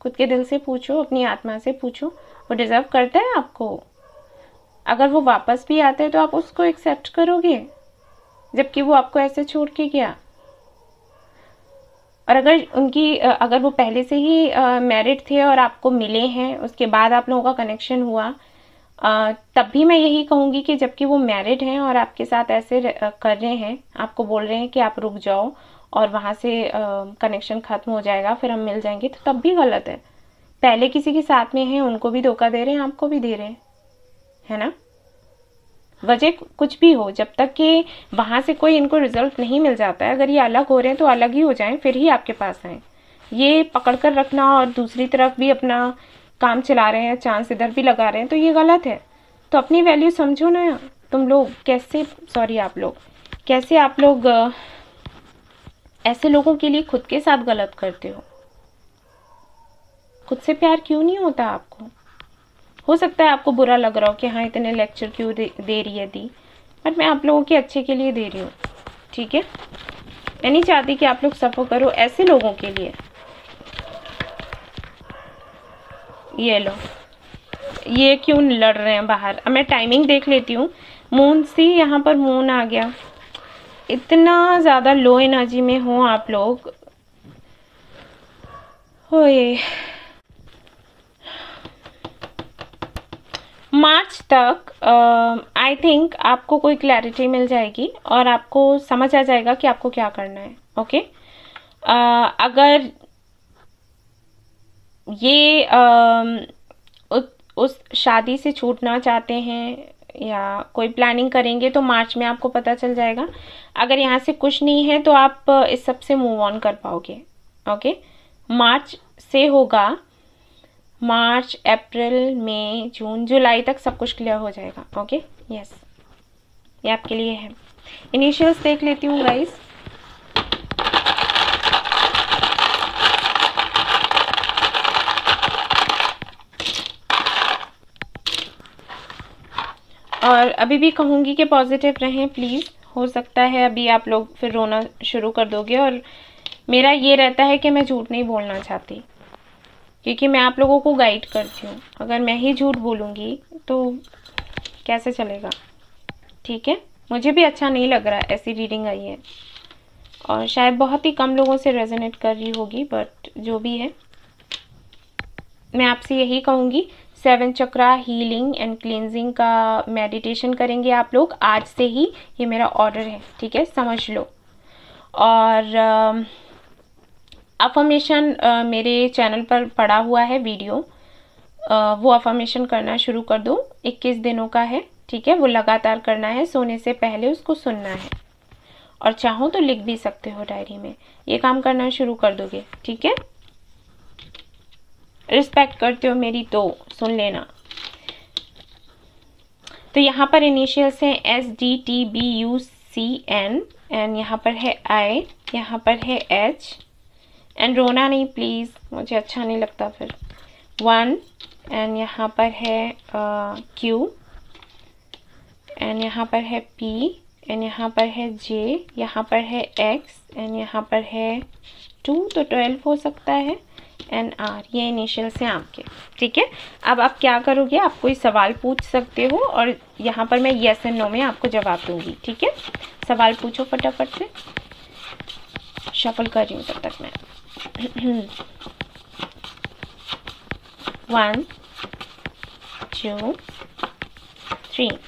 खुद के दिल से पूछो, अपनी आत्मा से पूछो, वो डिजर्व करता है आपको? अगर वो वापस भी आता है तो आप उसको एक्सेप्ट करोगे जबकि वो आपको ऐसे छोड़ के गया? और अगर वो पहले से ही मैरिड थे और आपको मिले हैं, उसके बाद आप लोगों का कनेक्शन हुआ, तब भी मैं यही कहूँगी कि जबकि वो मैरिड हैं और आपके साथ ऐसे कर रहे हैं, आपको बोल रहे हैं कि आप रुक जाओ और वहाँ से कनेक्शन ख़त्म हो जाएगा फिर हम मिल जाएंगे, तो तब भी गलत है। पहले किसी के साथ में हैं, उनको भी धोखा दे रहे हैं, आपको भी दे रहे हैं, है ना। वजह कुछ भी हो, जब तक कि वहाँ से कोई इनको रिजल्ट नहीं मिल जाता है, अगर ये अलग हो रहे हैं तो अलग ही हो जाएं, फिर ही आपके पास आएँ। ये पकड़ कर रखना और दूसरी तरफ भी अपना काम चला रहे हैं, चांस इधर भी लगा रहे हैं, तो ये गलत है। तो अपनी वैल्यू समझो ना। तुम लोग कैसे आप लोग ऐसे लोगों के लिए खुद के साथ गलत करते हो। खुद से प्यार क्यों नहीं होता आपको? हो सकता है आपको बुरा लग रहा हो कि हाँ इतने लेक्चर क्यों दे रही है दी, बट मैं आप लोगों के अच्छे के लिए दे रही हूँ, ठीक है? मैं नहीं चाहती कि आप लोग सफ़र करो ऐसे लोगों के लिए। ये लो, ये क्यों लड़ रहे हैं बाहर? अब मैं टाइमिंग देख लेती हूँ। मून सी, यहाँ पर मून आ गया। इतना ज़्यादा लो एनर्जी में हो आप लोग। होए, मार्च तक आई थिंक आपको कोई क्लैरिटी मिल जाएगी और आपको समझ आ जाएगा कि आपको क्या करना है। ओके, अगर ये उस शादी से छूटना चाहते हैं या कोई प्लानिंग करेंगे तो मार्च में आपको पता चल जाएगा। अगर यहाँ से कुछ नहीं है तो आप इस सब से मूव ऑन कर पाओगे। ओके, मार्च से होगा, मार्च, अप्रैल, मई, जून, जुलाई तक सब कुछ क्लियर हो जाएगा। ओके, यस, ये आपके लिए है। इनिशियल्स देख लेती हूँ गाइस। और अभी भी कहूँगी कि पॉजिटिव रहें प्लीज़। हो सकता है अभी आप लोग फिर रोना शुरू कर दोगे, और मेरा ये रहता है कि मैं झूठ नहीं बोलना चाहती, क्योंकि मैं आप लोगों को गाइड करती हूँ। अगर मैं ही झूठ बोलूँगी तो कैसे चलेगा? ठीक है, मुझे भी अच्छा नहीं लग रहा ऐसी रीडिंग आई है, और शायद बहुत ही कम लोगों से रेजोनेट कर रही होगी, बट जो भी है मैं आपसे यही कहूँगी, 7 चक्रा हीलिंग एंड क्लींजिंग का मेडिटेशन करेंगे आप लोग आज से ही। ये मेरा ऑर्डर है, ठीक है, समझ लो। और अफर्मेशन मेरे चैनल पर पड़ा हुआ है वीडियो, वो अफर्मेशन करना शुरू कर दो। 21 दिनों का है, ठीक है, वो लगातार करना है, सोने से पहले उसको सुनना है, और चाहो तो लिख भी सकते हो डायरी में। ये काम करना शुरू कर दोगे, ठीक है? रिस्पेक्ट करते हो मेरी तो सुन लेना। तो यहाँ पर इनिशियल्स हैं SDTBUCN, एंड यहाँ पर है I, यहाँ पर है H, एंड रोना नहीं प्लीज़, मुझे अच्छा नहीं लगता फिर। 1, एंड यहाँ पर है Q, एंड यहाँ पर है P, एंड यहाँ पर है J, यहाँ पर है X, एंड यहाँ पर है 2, तो 12 हो सकता है, एंड R। ये इनिशियल्स हैं आपके, ठीक है? अब आप क्या करोगे, आप कोई सवाल पूछ सकते हो, और यहाँ पर मैं येस एंड नो में आपको जवाब दूंगी, ठीक है? सवाल पूछो फटाफट से। शफल कर रही हूँ तब तक मैं। 1 2 3,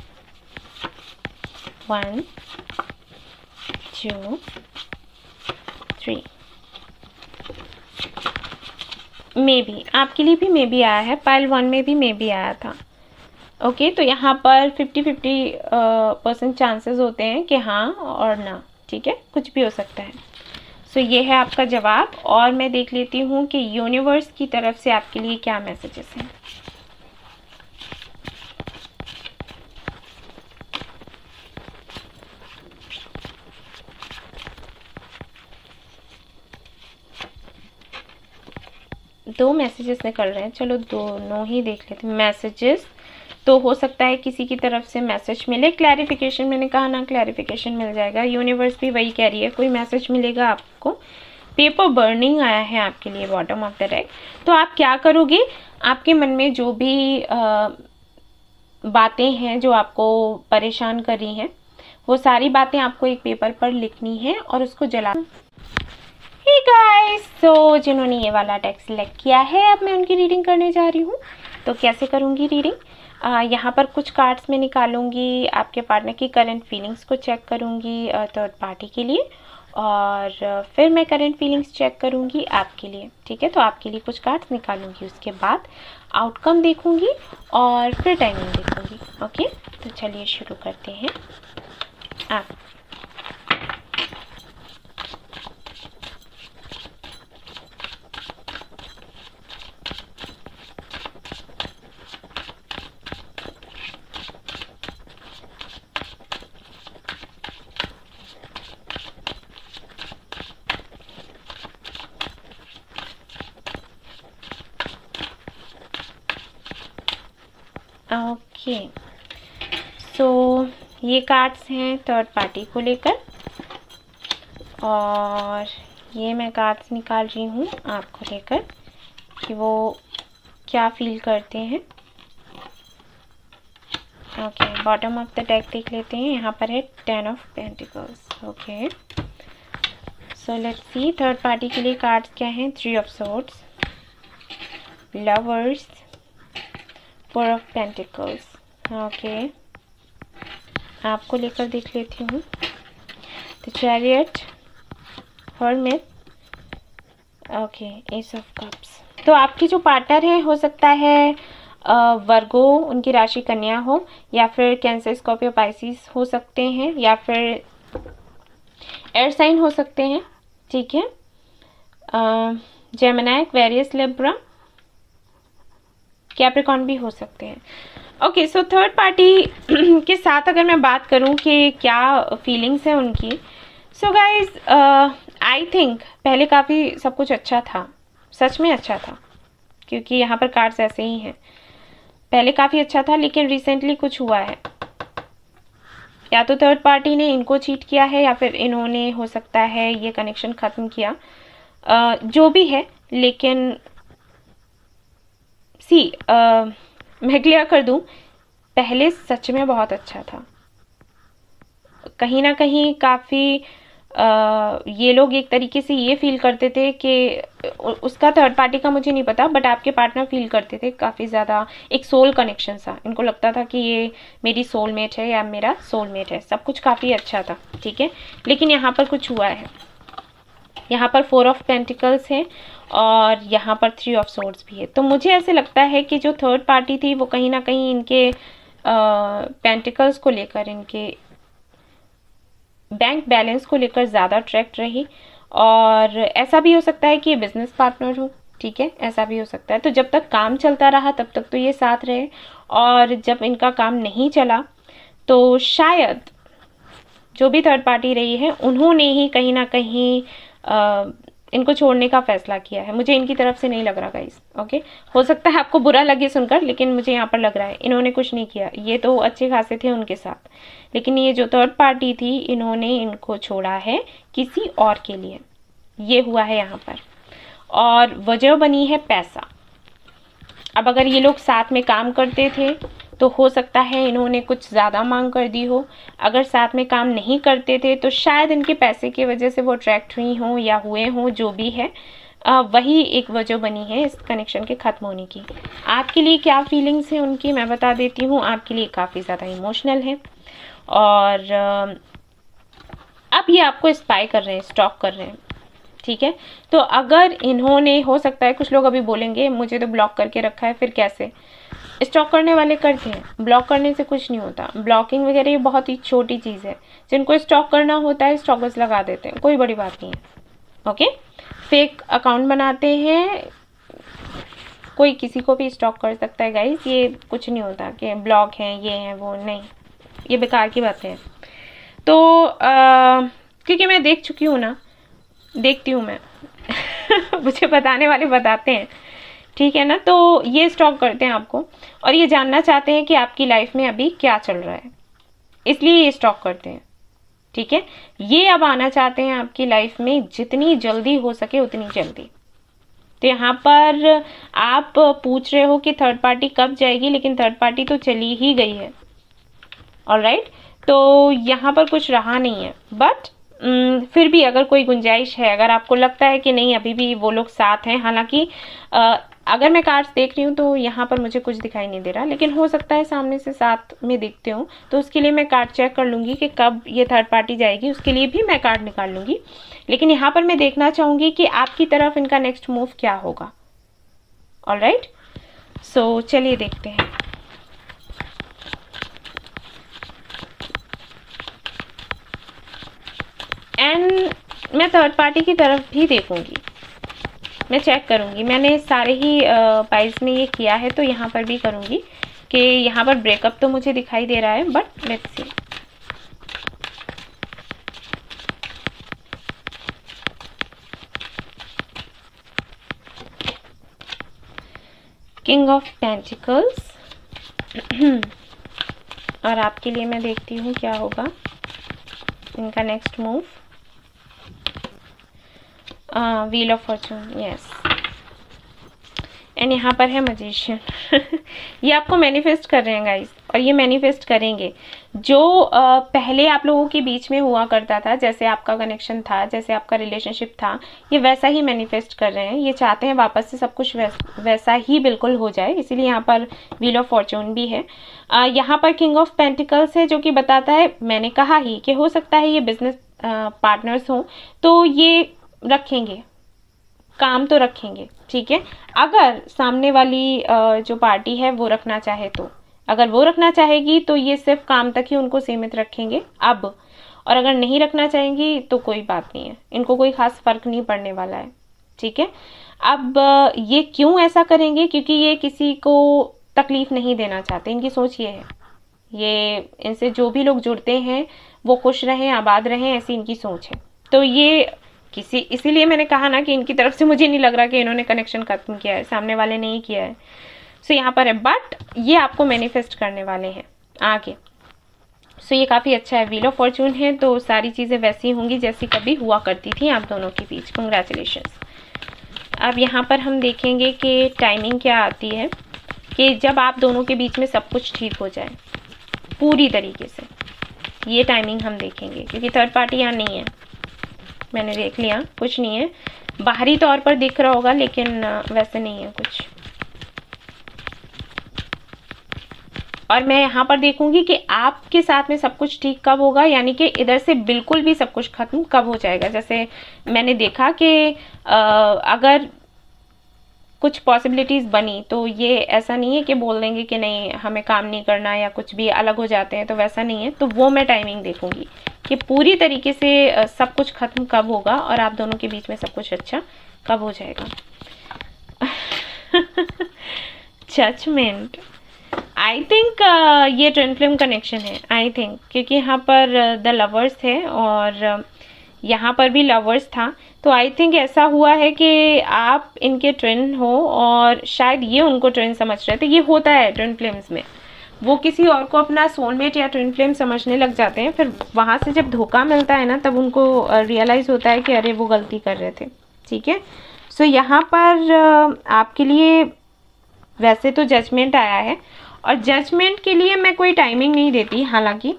1 2 3। मे बी आपके लिए भी मे बी आया है, पाइल 1 में भी मे बी आया था। ओके, तो यहाँ पर 50-50% चांसेस होते हैं कि हाँ और ना, ठीक है, कुछ भी हो सकता है। सो ये है आपका जवाब, और मैं देख लेती हूँ कि यूनिवर्स की तरफ से आपके लिए क्या मैसेजेस हैं। दो मैसेजेस निकल रहे हैं, चलो दोनों ही देख लेते हैं। मैसेजेस तो हो सकता है किसी की तरफ से मैसेज मिले, क्लैरिफिकेशन, मैंने कहा ना क्लैरिफिकेशन मिल जाएगा। यूनिवर्स भी वही कह रही है, कोई मैसेज मिलेगा आपको। पेपर बर्निंग आया है आपके लिए, बॉटम ऑफ द डेक। तो आप क्या करोगे, आपके मन में जो भी बातें हैं जो आपको परेशान कर रही हैं, वो सारी बातें आपको एक पेपर पर लिखनी है और उसको जला। हे गाइस, सो जिन्होंने ये वाला डेक सिलेक्ट किया है, अब मैं उनकी रीडिंग करने जा रही हूँ। तो कैसे करूँगी रीडिंग? यहाँ पर कुछ कार्ड्स में निकालूंगी, आपके पार्टनर की करंट फीलिंग्स को चेक करूँगी थर्ड पार्टी के लिए, और फिर मैं करंट फीलिंग्स चेक करूँगी आपके लिए, ठीक है? तो आपके लिए कुछ कार्ड्स निकालूंगी, उसके बाद आउटकम देखूँगी और फिर टाइमिंग देखूँगी। ओके, तो चलिए शुरू करते हैं। आप ओके, सो ये कार्ड्स हैं थर्ड पार्टी को लेकर, और ये मैं कार्ड्स निकाल रही हूँ आपको लेकर कि वो क्या फील करते हैं। Okay, bottom of the deck देख लेते हैं। यहाँ पर है 10 of pentacles. Okay, so let's see third party के लिए कार्ड्स क्या हैं। 3 of swords, lovers, 4 of pentacles. Okay, आपको लेकर देख लेती हूँ। The chariot, hermit, okay, S of cups. तो आपकी जो पार्टनर है हो सकता है वर्गो, उनकी राशि कन्या हो, या फिर कैंसर, स्कॉर्पियो, पाइसिस हो सकते हैं, या फिर एयर साइन हो सकते हैं। ठीक है, जेमिनी, एक्वेरियस, लिब्रा, कैप्रिकॉर्न भी हो सकते हैं। ओके, सो थर्ड पार्टी के साथ अगर मैं बात करूं कि क्या फीलिंग्स हैं उनकी, सो गाइज आई थिंक पहले काफ़ी सब कुछ अच्छा था, सच में अच्छा था, क्योंकि यहाँ पर कार्ड्स ऐसे ही हैं। पहले काफ़ी अच्छा था, लेकिन रिसेंटली कुछ हुआ है। या तो थर्ड पार्टी ने इनको चीट किया है, या फिर इन्होंने हो सकता है ये कनेक्शन ख़त्म किया, जो भी है। लेकिन मैं क्लियर कर दूं, पहले सच में बहुत अच्छा था। कहीं ना कहीं काफ़ी ये लोग एक तरीके से ये फील करते थे कि उसका, थर्ड पार्टी का मुझे नहीं पता, बट आपके पार्टनर फील करते थे काफ़ी ज़्यादा एक सोल कनेक्शन सा। इनको लगता था कि ये मेरी सोलमेट है या मेरा सोलमेट है, सब कुछ काफ़ी अच्छा था। ठीक है, लेकिन यहाँ पर कुछ हुआ है। यहाँ पर 4 ऑफ पेंटिकल्स है और यहाँ पर 3 ऑफ सोर्ड्स भी है। तो मुझे ऐसे लगता है कि जो थर्ड पार्टी थी वो कहीं ना कहीं इनके पेंटिकल्स को लेकर, इनके बैंक बैलेंस को लेकर ज़्यादा अट्रैक्ट रही। और ऐसा भी हो सकता है कि ये बिजनेस पार्टनर हो। ठीक है, ऐसा भी हो सकता है। तो जब तक काम चलता रहा तब तक तो ये साथ रहे, और जब इनका काम नहीं चला तो शायद जो भी थर्ड पार्टी रही है उन्होंने ही कहीं ना कहीं इनको छोड़ने का फैसला किया है। मुझे इनकी तरफ से नहीं लग रहा गाइस। ओके, हो सकता है आपको बुरा लगे सुनकर, लेकिन मुझे यहाँ पर लग रहा है इन्होंने कुछ नहीं किया। ये तो अच्छे खासे थे उनके साथ, लेकिन ये जो थर्ड पार्टी थी इन्होंने इनको छोड़ा है किसी और के लिए। ये हुआ है यहाँ पर, और वजह बनी है पैसा। अब अगर ये लोग साथ में काम करते थे तो हो सकता है इन्होंने कुछ ज़्यादा मांग कर दी हो। अगर साथ में काम नहीं करते थे तो शायद इनके पैसे की वजह से वो अट्रैक्ट हुई हों या हुए हों, जो भी है वही एक वजह बनी है इस कनेक्शन के ख़त्म होने की। आपके लिए क्या फीलिंग्स हैं उनकी मैं बता देती हूँ। आपके लिए काफ़ी ज़्यादा इमोशनल है, और अब ये आपको स्पाई कर रहे हैं, स्टॉक कर रहे हैं। ठीक है, तो अगर इन्होंने, हो सकता है कुछ लोग अभी बोलेंगे मुझे तो ब्लॉक करके रखा है, फिर कैसे? स्टॉक करने वाले करते हैं, ब्लॉक करने से कुछ नहीं होता। ब्लॉकिंग वगैरह ये बहुत ही छोटी चीज़ है। जिनको स्टॉक करना होता है स्टॉकर्स लगा देते हैं, कोई बड़ी बात नहीं है। ओके, फेक अकाउंट बनाते हैं, कोई किसी को भी स्टॉक कर सकता है गाइस। ये कुछ नहीं होता कि ब्लॉक हैं, ये हैं, वो नहीं, ये बेकार की बातें हैं। तो क्योंकि मैं देख चुकी हूँ ना, देखती हूँ मैं मुझे बताने वाले बताते हैं। ठीक है ना, तो ये स्टॉक करते हैं आपको, और ये जानना चाहते हैं कि आपकी लाइफ में अभी क्या चल रहा है, इसलिए ये स्टॉक करते हैं। ठीक है, ये अब आना चाहते हैं आपकी लाइफ में जितनी जल्दी हो सके उतनी जल्दी। तो यहाँ पर आप पूछ रहे हो कि थर्ड पार्टी कब जाएगी, लेकिन थर्ड पार्टी तो चली ही गई है। ऑलराइट, तो यहाँ पर कुछ रहा नहीं है, बट फिर भी अगर कोई गुंजाइश है, अगर आपको लगता है कि नहीं अभी भी वो लोग साथ हैं, हालांकि अगर मैं कार्ड्स देख रही हूँ तो यहाँ पर मुझे कुछ दिखाई नहीं दे रहा, लेकिन हो सकता है सामने से साथ में देखते हो, तो उसके लिए मैं कार्ड चेक कर लूँगी कि कब ये थर्ड पार्टी जाएगी, उसके लिए भी मैं कार्ड निकाल लूँगी। लेकिन यहाँ पर मैं देखना चाहूँगी कि आपकी तरफ इनका नेक्स्ट मूव क्या होगा। ऑलराइट, सो चलिए देखते हैं। एंड मैं थर्ड पार्टी की तरफ भी देखूंगी, मैं चेक करूंगी। मैंने सारे ही पाइल्स में ये किया है, तो यहाँ पर भी करूंगी कि यहाँ पर ब्रेकअप तो मुझे दिखाई दे रहा है, but let's see. King of pentacles, और आपके लिए मैं देखती हूँ क्या होगा इनका next move. Wheel of Fortune, yes, and यहाँ पर है मैजिशियन। ये आपको मैनिफेस्ट कर रहे हैं गाइस, और ये मैनिफेस्ट करेंगे। जो पहले आप लोगों के बीच में हुआ करता था, जैसे आपका कनेक्शन था, जैसे आपका रिलेशनशिप था, ये वैसा ही मैनिफेस्ट कर रहे हैं। ये चाहते हैं वापस से सब कुछ वैसा ही बिल्कुल हो जाए, इसीलिए यहाँ पर व्हील ऑफ फॉर्चून भी है। यहाँ पर किंग ऑफ पेंटिकल्स है, जो कि बताता है, मैंने कहा ही कि हो सकता है ये बिजनेस पार्टनर्स हों, तो ये रखेंगे, काम तो रखेंगे, ठीक है। अगर सामने वाली जो पार्टी है वो रखना चाहे तो, अगर वो रखना चाहेगी तो ये सिर्फ काम तक ही उनको सीमित रखेंगे अब, और अगर नहीं रखना चाहेंगी तो कोई बात नहीं है, इनको कोई खास फर्क नहीं पड़ने वाला है, ठीक है। अब ये क्यों ऐसा करेंगे? क्योंकि ये किसी को तकलीफ नहीं देना चाहते, इनकी सोच ये है। ये इनसे जो भी लोग जुड़ते हैं वो खुश रहें, आबाद रहें, ऐसी इनकी सोच है। तो ये इसीलिए मैंने कहा ना कि इनकी तरफ से मुझे नहीं लग रहा कि इन्होंने कनेक्शन खत्म किया है, सामने वाले ने ही किया है। सो यहाँ पर है, बट ये आपको मैनिफेस्ट करने वाले हैं आगे। सो ये काफ़ी अच्छा है। व्हील ऑफ फॉर्चून है तो सारी चीज़ें वैसी होंगी जैसी कभी हुआ करती थी आप दोनों के बीच। कंग्रेचुलेशंस। अब यहाँ पर हम देखेंगे कि टाइमिंग क्या आती है, कि जब आप दोनों के बीच में सब कुछ ठीक हो जाए पूरी तरीके से, ये टाइमिंग हम देखेंगे। क्योंकि थर्ड पार्टी यहाँ नहीं है, मैंने देख लिया, कुछ नहीं है। बाहरी तौर पर दिख रहा होगा लेकिन वैसे नहीं है कुछ। और मैं यहाँ पर देखूंगी कि आपके साथ में सब कुछ ठीक कब होगा, यानी कि इधर से बिल्कुल भी सब कुछ खत्म कब हो जाएगा। जैसे मैंने देखा कि अगर कुछ पॉसिबिलिटीज़ बनी तो ये ऐसा नहीं है कि बोल देंगे कि नहीं हमें काम नहीं करना या कुछ भी, अलग हो जाते हैं, तो वैसा नहीं है। तो वो मैं टाइमिंग देखूंगी कि पूरी तरीके से सब कुछ खत्म कब होगा और आप दोनों के बीच में सब कुछ अच्छा कब हो जाएगा। जजमेंट, आई थिंक ये ट्विन फ्लेम कनेक्शन है, आई थिंक, क्योंकि यहाँ पर द लवर्स है और यहाँ पर भी लवर्स था। तो आई थिंक ऐसा हुआ है कि आप इनके ट्विन हो और शायद ये उनको ट्विन समझ रहे थे। ये होता है ट्विन फ्लेम्स में, वो किसी और को अपना सोलमेट या ट्विन फ्लेम समझने लग जाते हैं, फिर वहाँ से जब धोखा मिलता है ना, तब उनको रियलाइज़ होता है कि अरे वो गलती कर रहे थे, ठीक है। सो यहाँ पर आपके लिए वैसे तो जजमेंट आया है, और जजमेंट के लिए मैं कोई टाइमिंग नहीं देती हालांकि,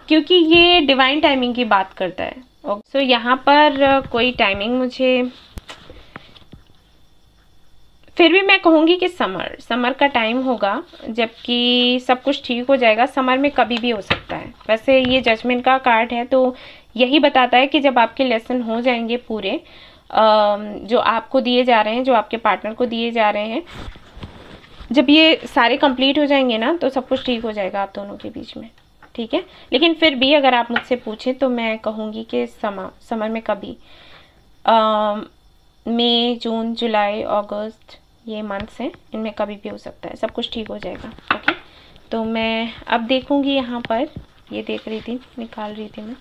क्योंकि ये डिवाइन टाइमिंग की बात करता है। सो यहाँ पर कोई टाइमिंग मुझे, फिर भी मैं कहूँगी कि समर का टाइम होगा, जबकि सब कुछ ठीक हो जाएगा। समर में कभी भी हो सकता है। वैसे ये जजमेंट का कार्ड है तो यही बताता है कि जब आपके लेसन हो जाएंगे पूरे, जो आपको दिए जा रहे हैं, जो आपके पार्टनर को दिए जा रहे हैं, जब ये सारे कंप्लीट हो जाएंगे ना, तो सब कुछ ठीक हो जाएगा आप दोनों के बीच में, ठीक है। लेकिन फिर भी अगर आप मुझसे पूछें तो मैं कहूँगी कि समर में कभी, मई, जून, जुलाई, अगस्त, ये मंथ्स हैं, इनमें कभी भी हो सकता है, सब कुछ ठीक हो जाएगा, ओके। तो मैं अब देखूँगी यहाँ पर, ये देख रही थी, निकाल रही थी मैं,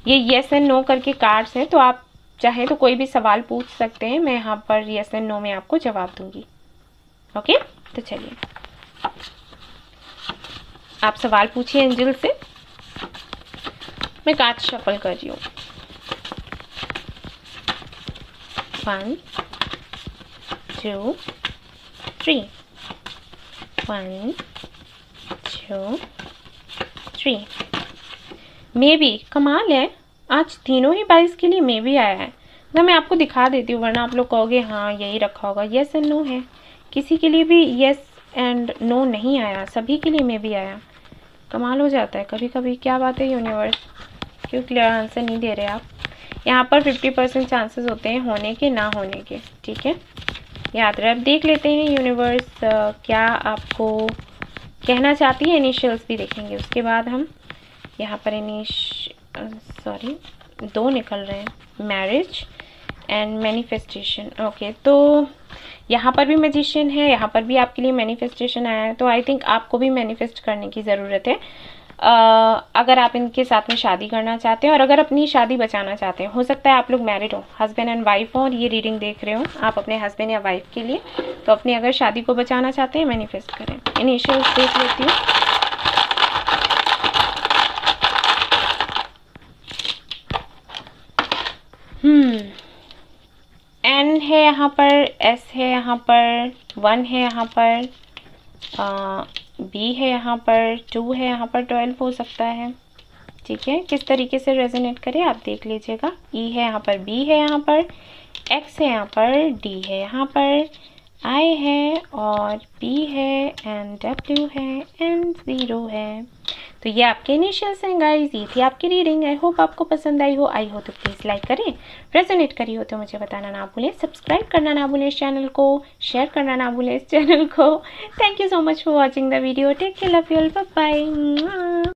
ये येस एंड नो करके कार्ड्स हैं, तो आप चाहे तो कोई भी सवाल पूछ सकते हैं, मैं यहाँ पर येस एंड नो में आपको जवाब दूंगी, ओके। तो चलिए आप सवाल पूछिए एंजल से, मैं कार्ड शफल कर रही हूँ। 1 2 3, 1 2 3। मे बी, कमाल है, आज तीनों ही 22 के लिए मे बी आया है। तो मैं आपको दिखा देती हूँ, वरना आप लोग कहोगे हाँ यही रखा होगा। येस एंड नो है, किसी के लिए भी येस एंड नो नहीं आया, सभी के लिए मे बी आया। कमाल हो जाता है कभी कभी। क्या बात है यूनिवर्स, क्यों क्लियर आंसर नहीं दे रहे आप? यहाँ पर 50% चांसेस होते हैं होने के, ना होने के, ठीक है, याद रहे। अब देख लेते हैं यूनिवर्स क्या आपको कहना चाहती है। इनिशियल्स भी देखेंगे, उसके बाद हम यहाँ पर सॉरी 2 निकल रहे हैं, मैरिज एंड मैनिफेस्टेशन, ओके। तो यहाँ पर भी मैजिशियन है, यहाँ पर भी आपके लिए मैनिफेस्टेशन आया है, तो आई थिंक आपको भी मैनिफेस्ट करने की ज़रूरत है। अगर आप इनके साथ में शादी करना चाहते हैं और अगर अपनी शादी बचाना चाहते हैं, हो सकता है आप लोग मैरिड हो, हस्बैंड एंड वाइफ हो और ये रीडिंग देख रहे हो आप अपने हस्बैंड या वाइफ के लिए, तो अपनी अगर शादी को बचाना चाहते हैं मैनिफेस्ट करें। इनिशियल्स देख लेती हूँ। एन है यहाँ पर, एस है यहाँ पर, 1 है यहाँ पर, बी है यहाँ पर, 2 है यहाँ पर, 12 हो सकता है। ठीक है, किस तरीके से रेजोनेट करे आप देख लीजिएगा। ई है यहाँ पर, बी है यहाँ पर, एक्स है यहाँ पर, डी है यहाँ पर, आई है और पी है एंड डब्ल्यू है एंड 0 है। तो ये आपके इनिशियल्स हैं गाइस, ये थी आपकी रीडिंग। आई होप आपको पसंद आई हो तो प्लीज़ लाइक करें, रेजोनेट करी हो तो मुझे बताना ना भूलें, सब्सक्राइब करना ना भूलें इस चैनल को, शेयर करना ना भूलें इस चैनल को। Thank you so much for watching the video. Take care, love you all, bye bye.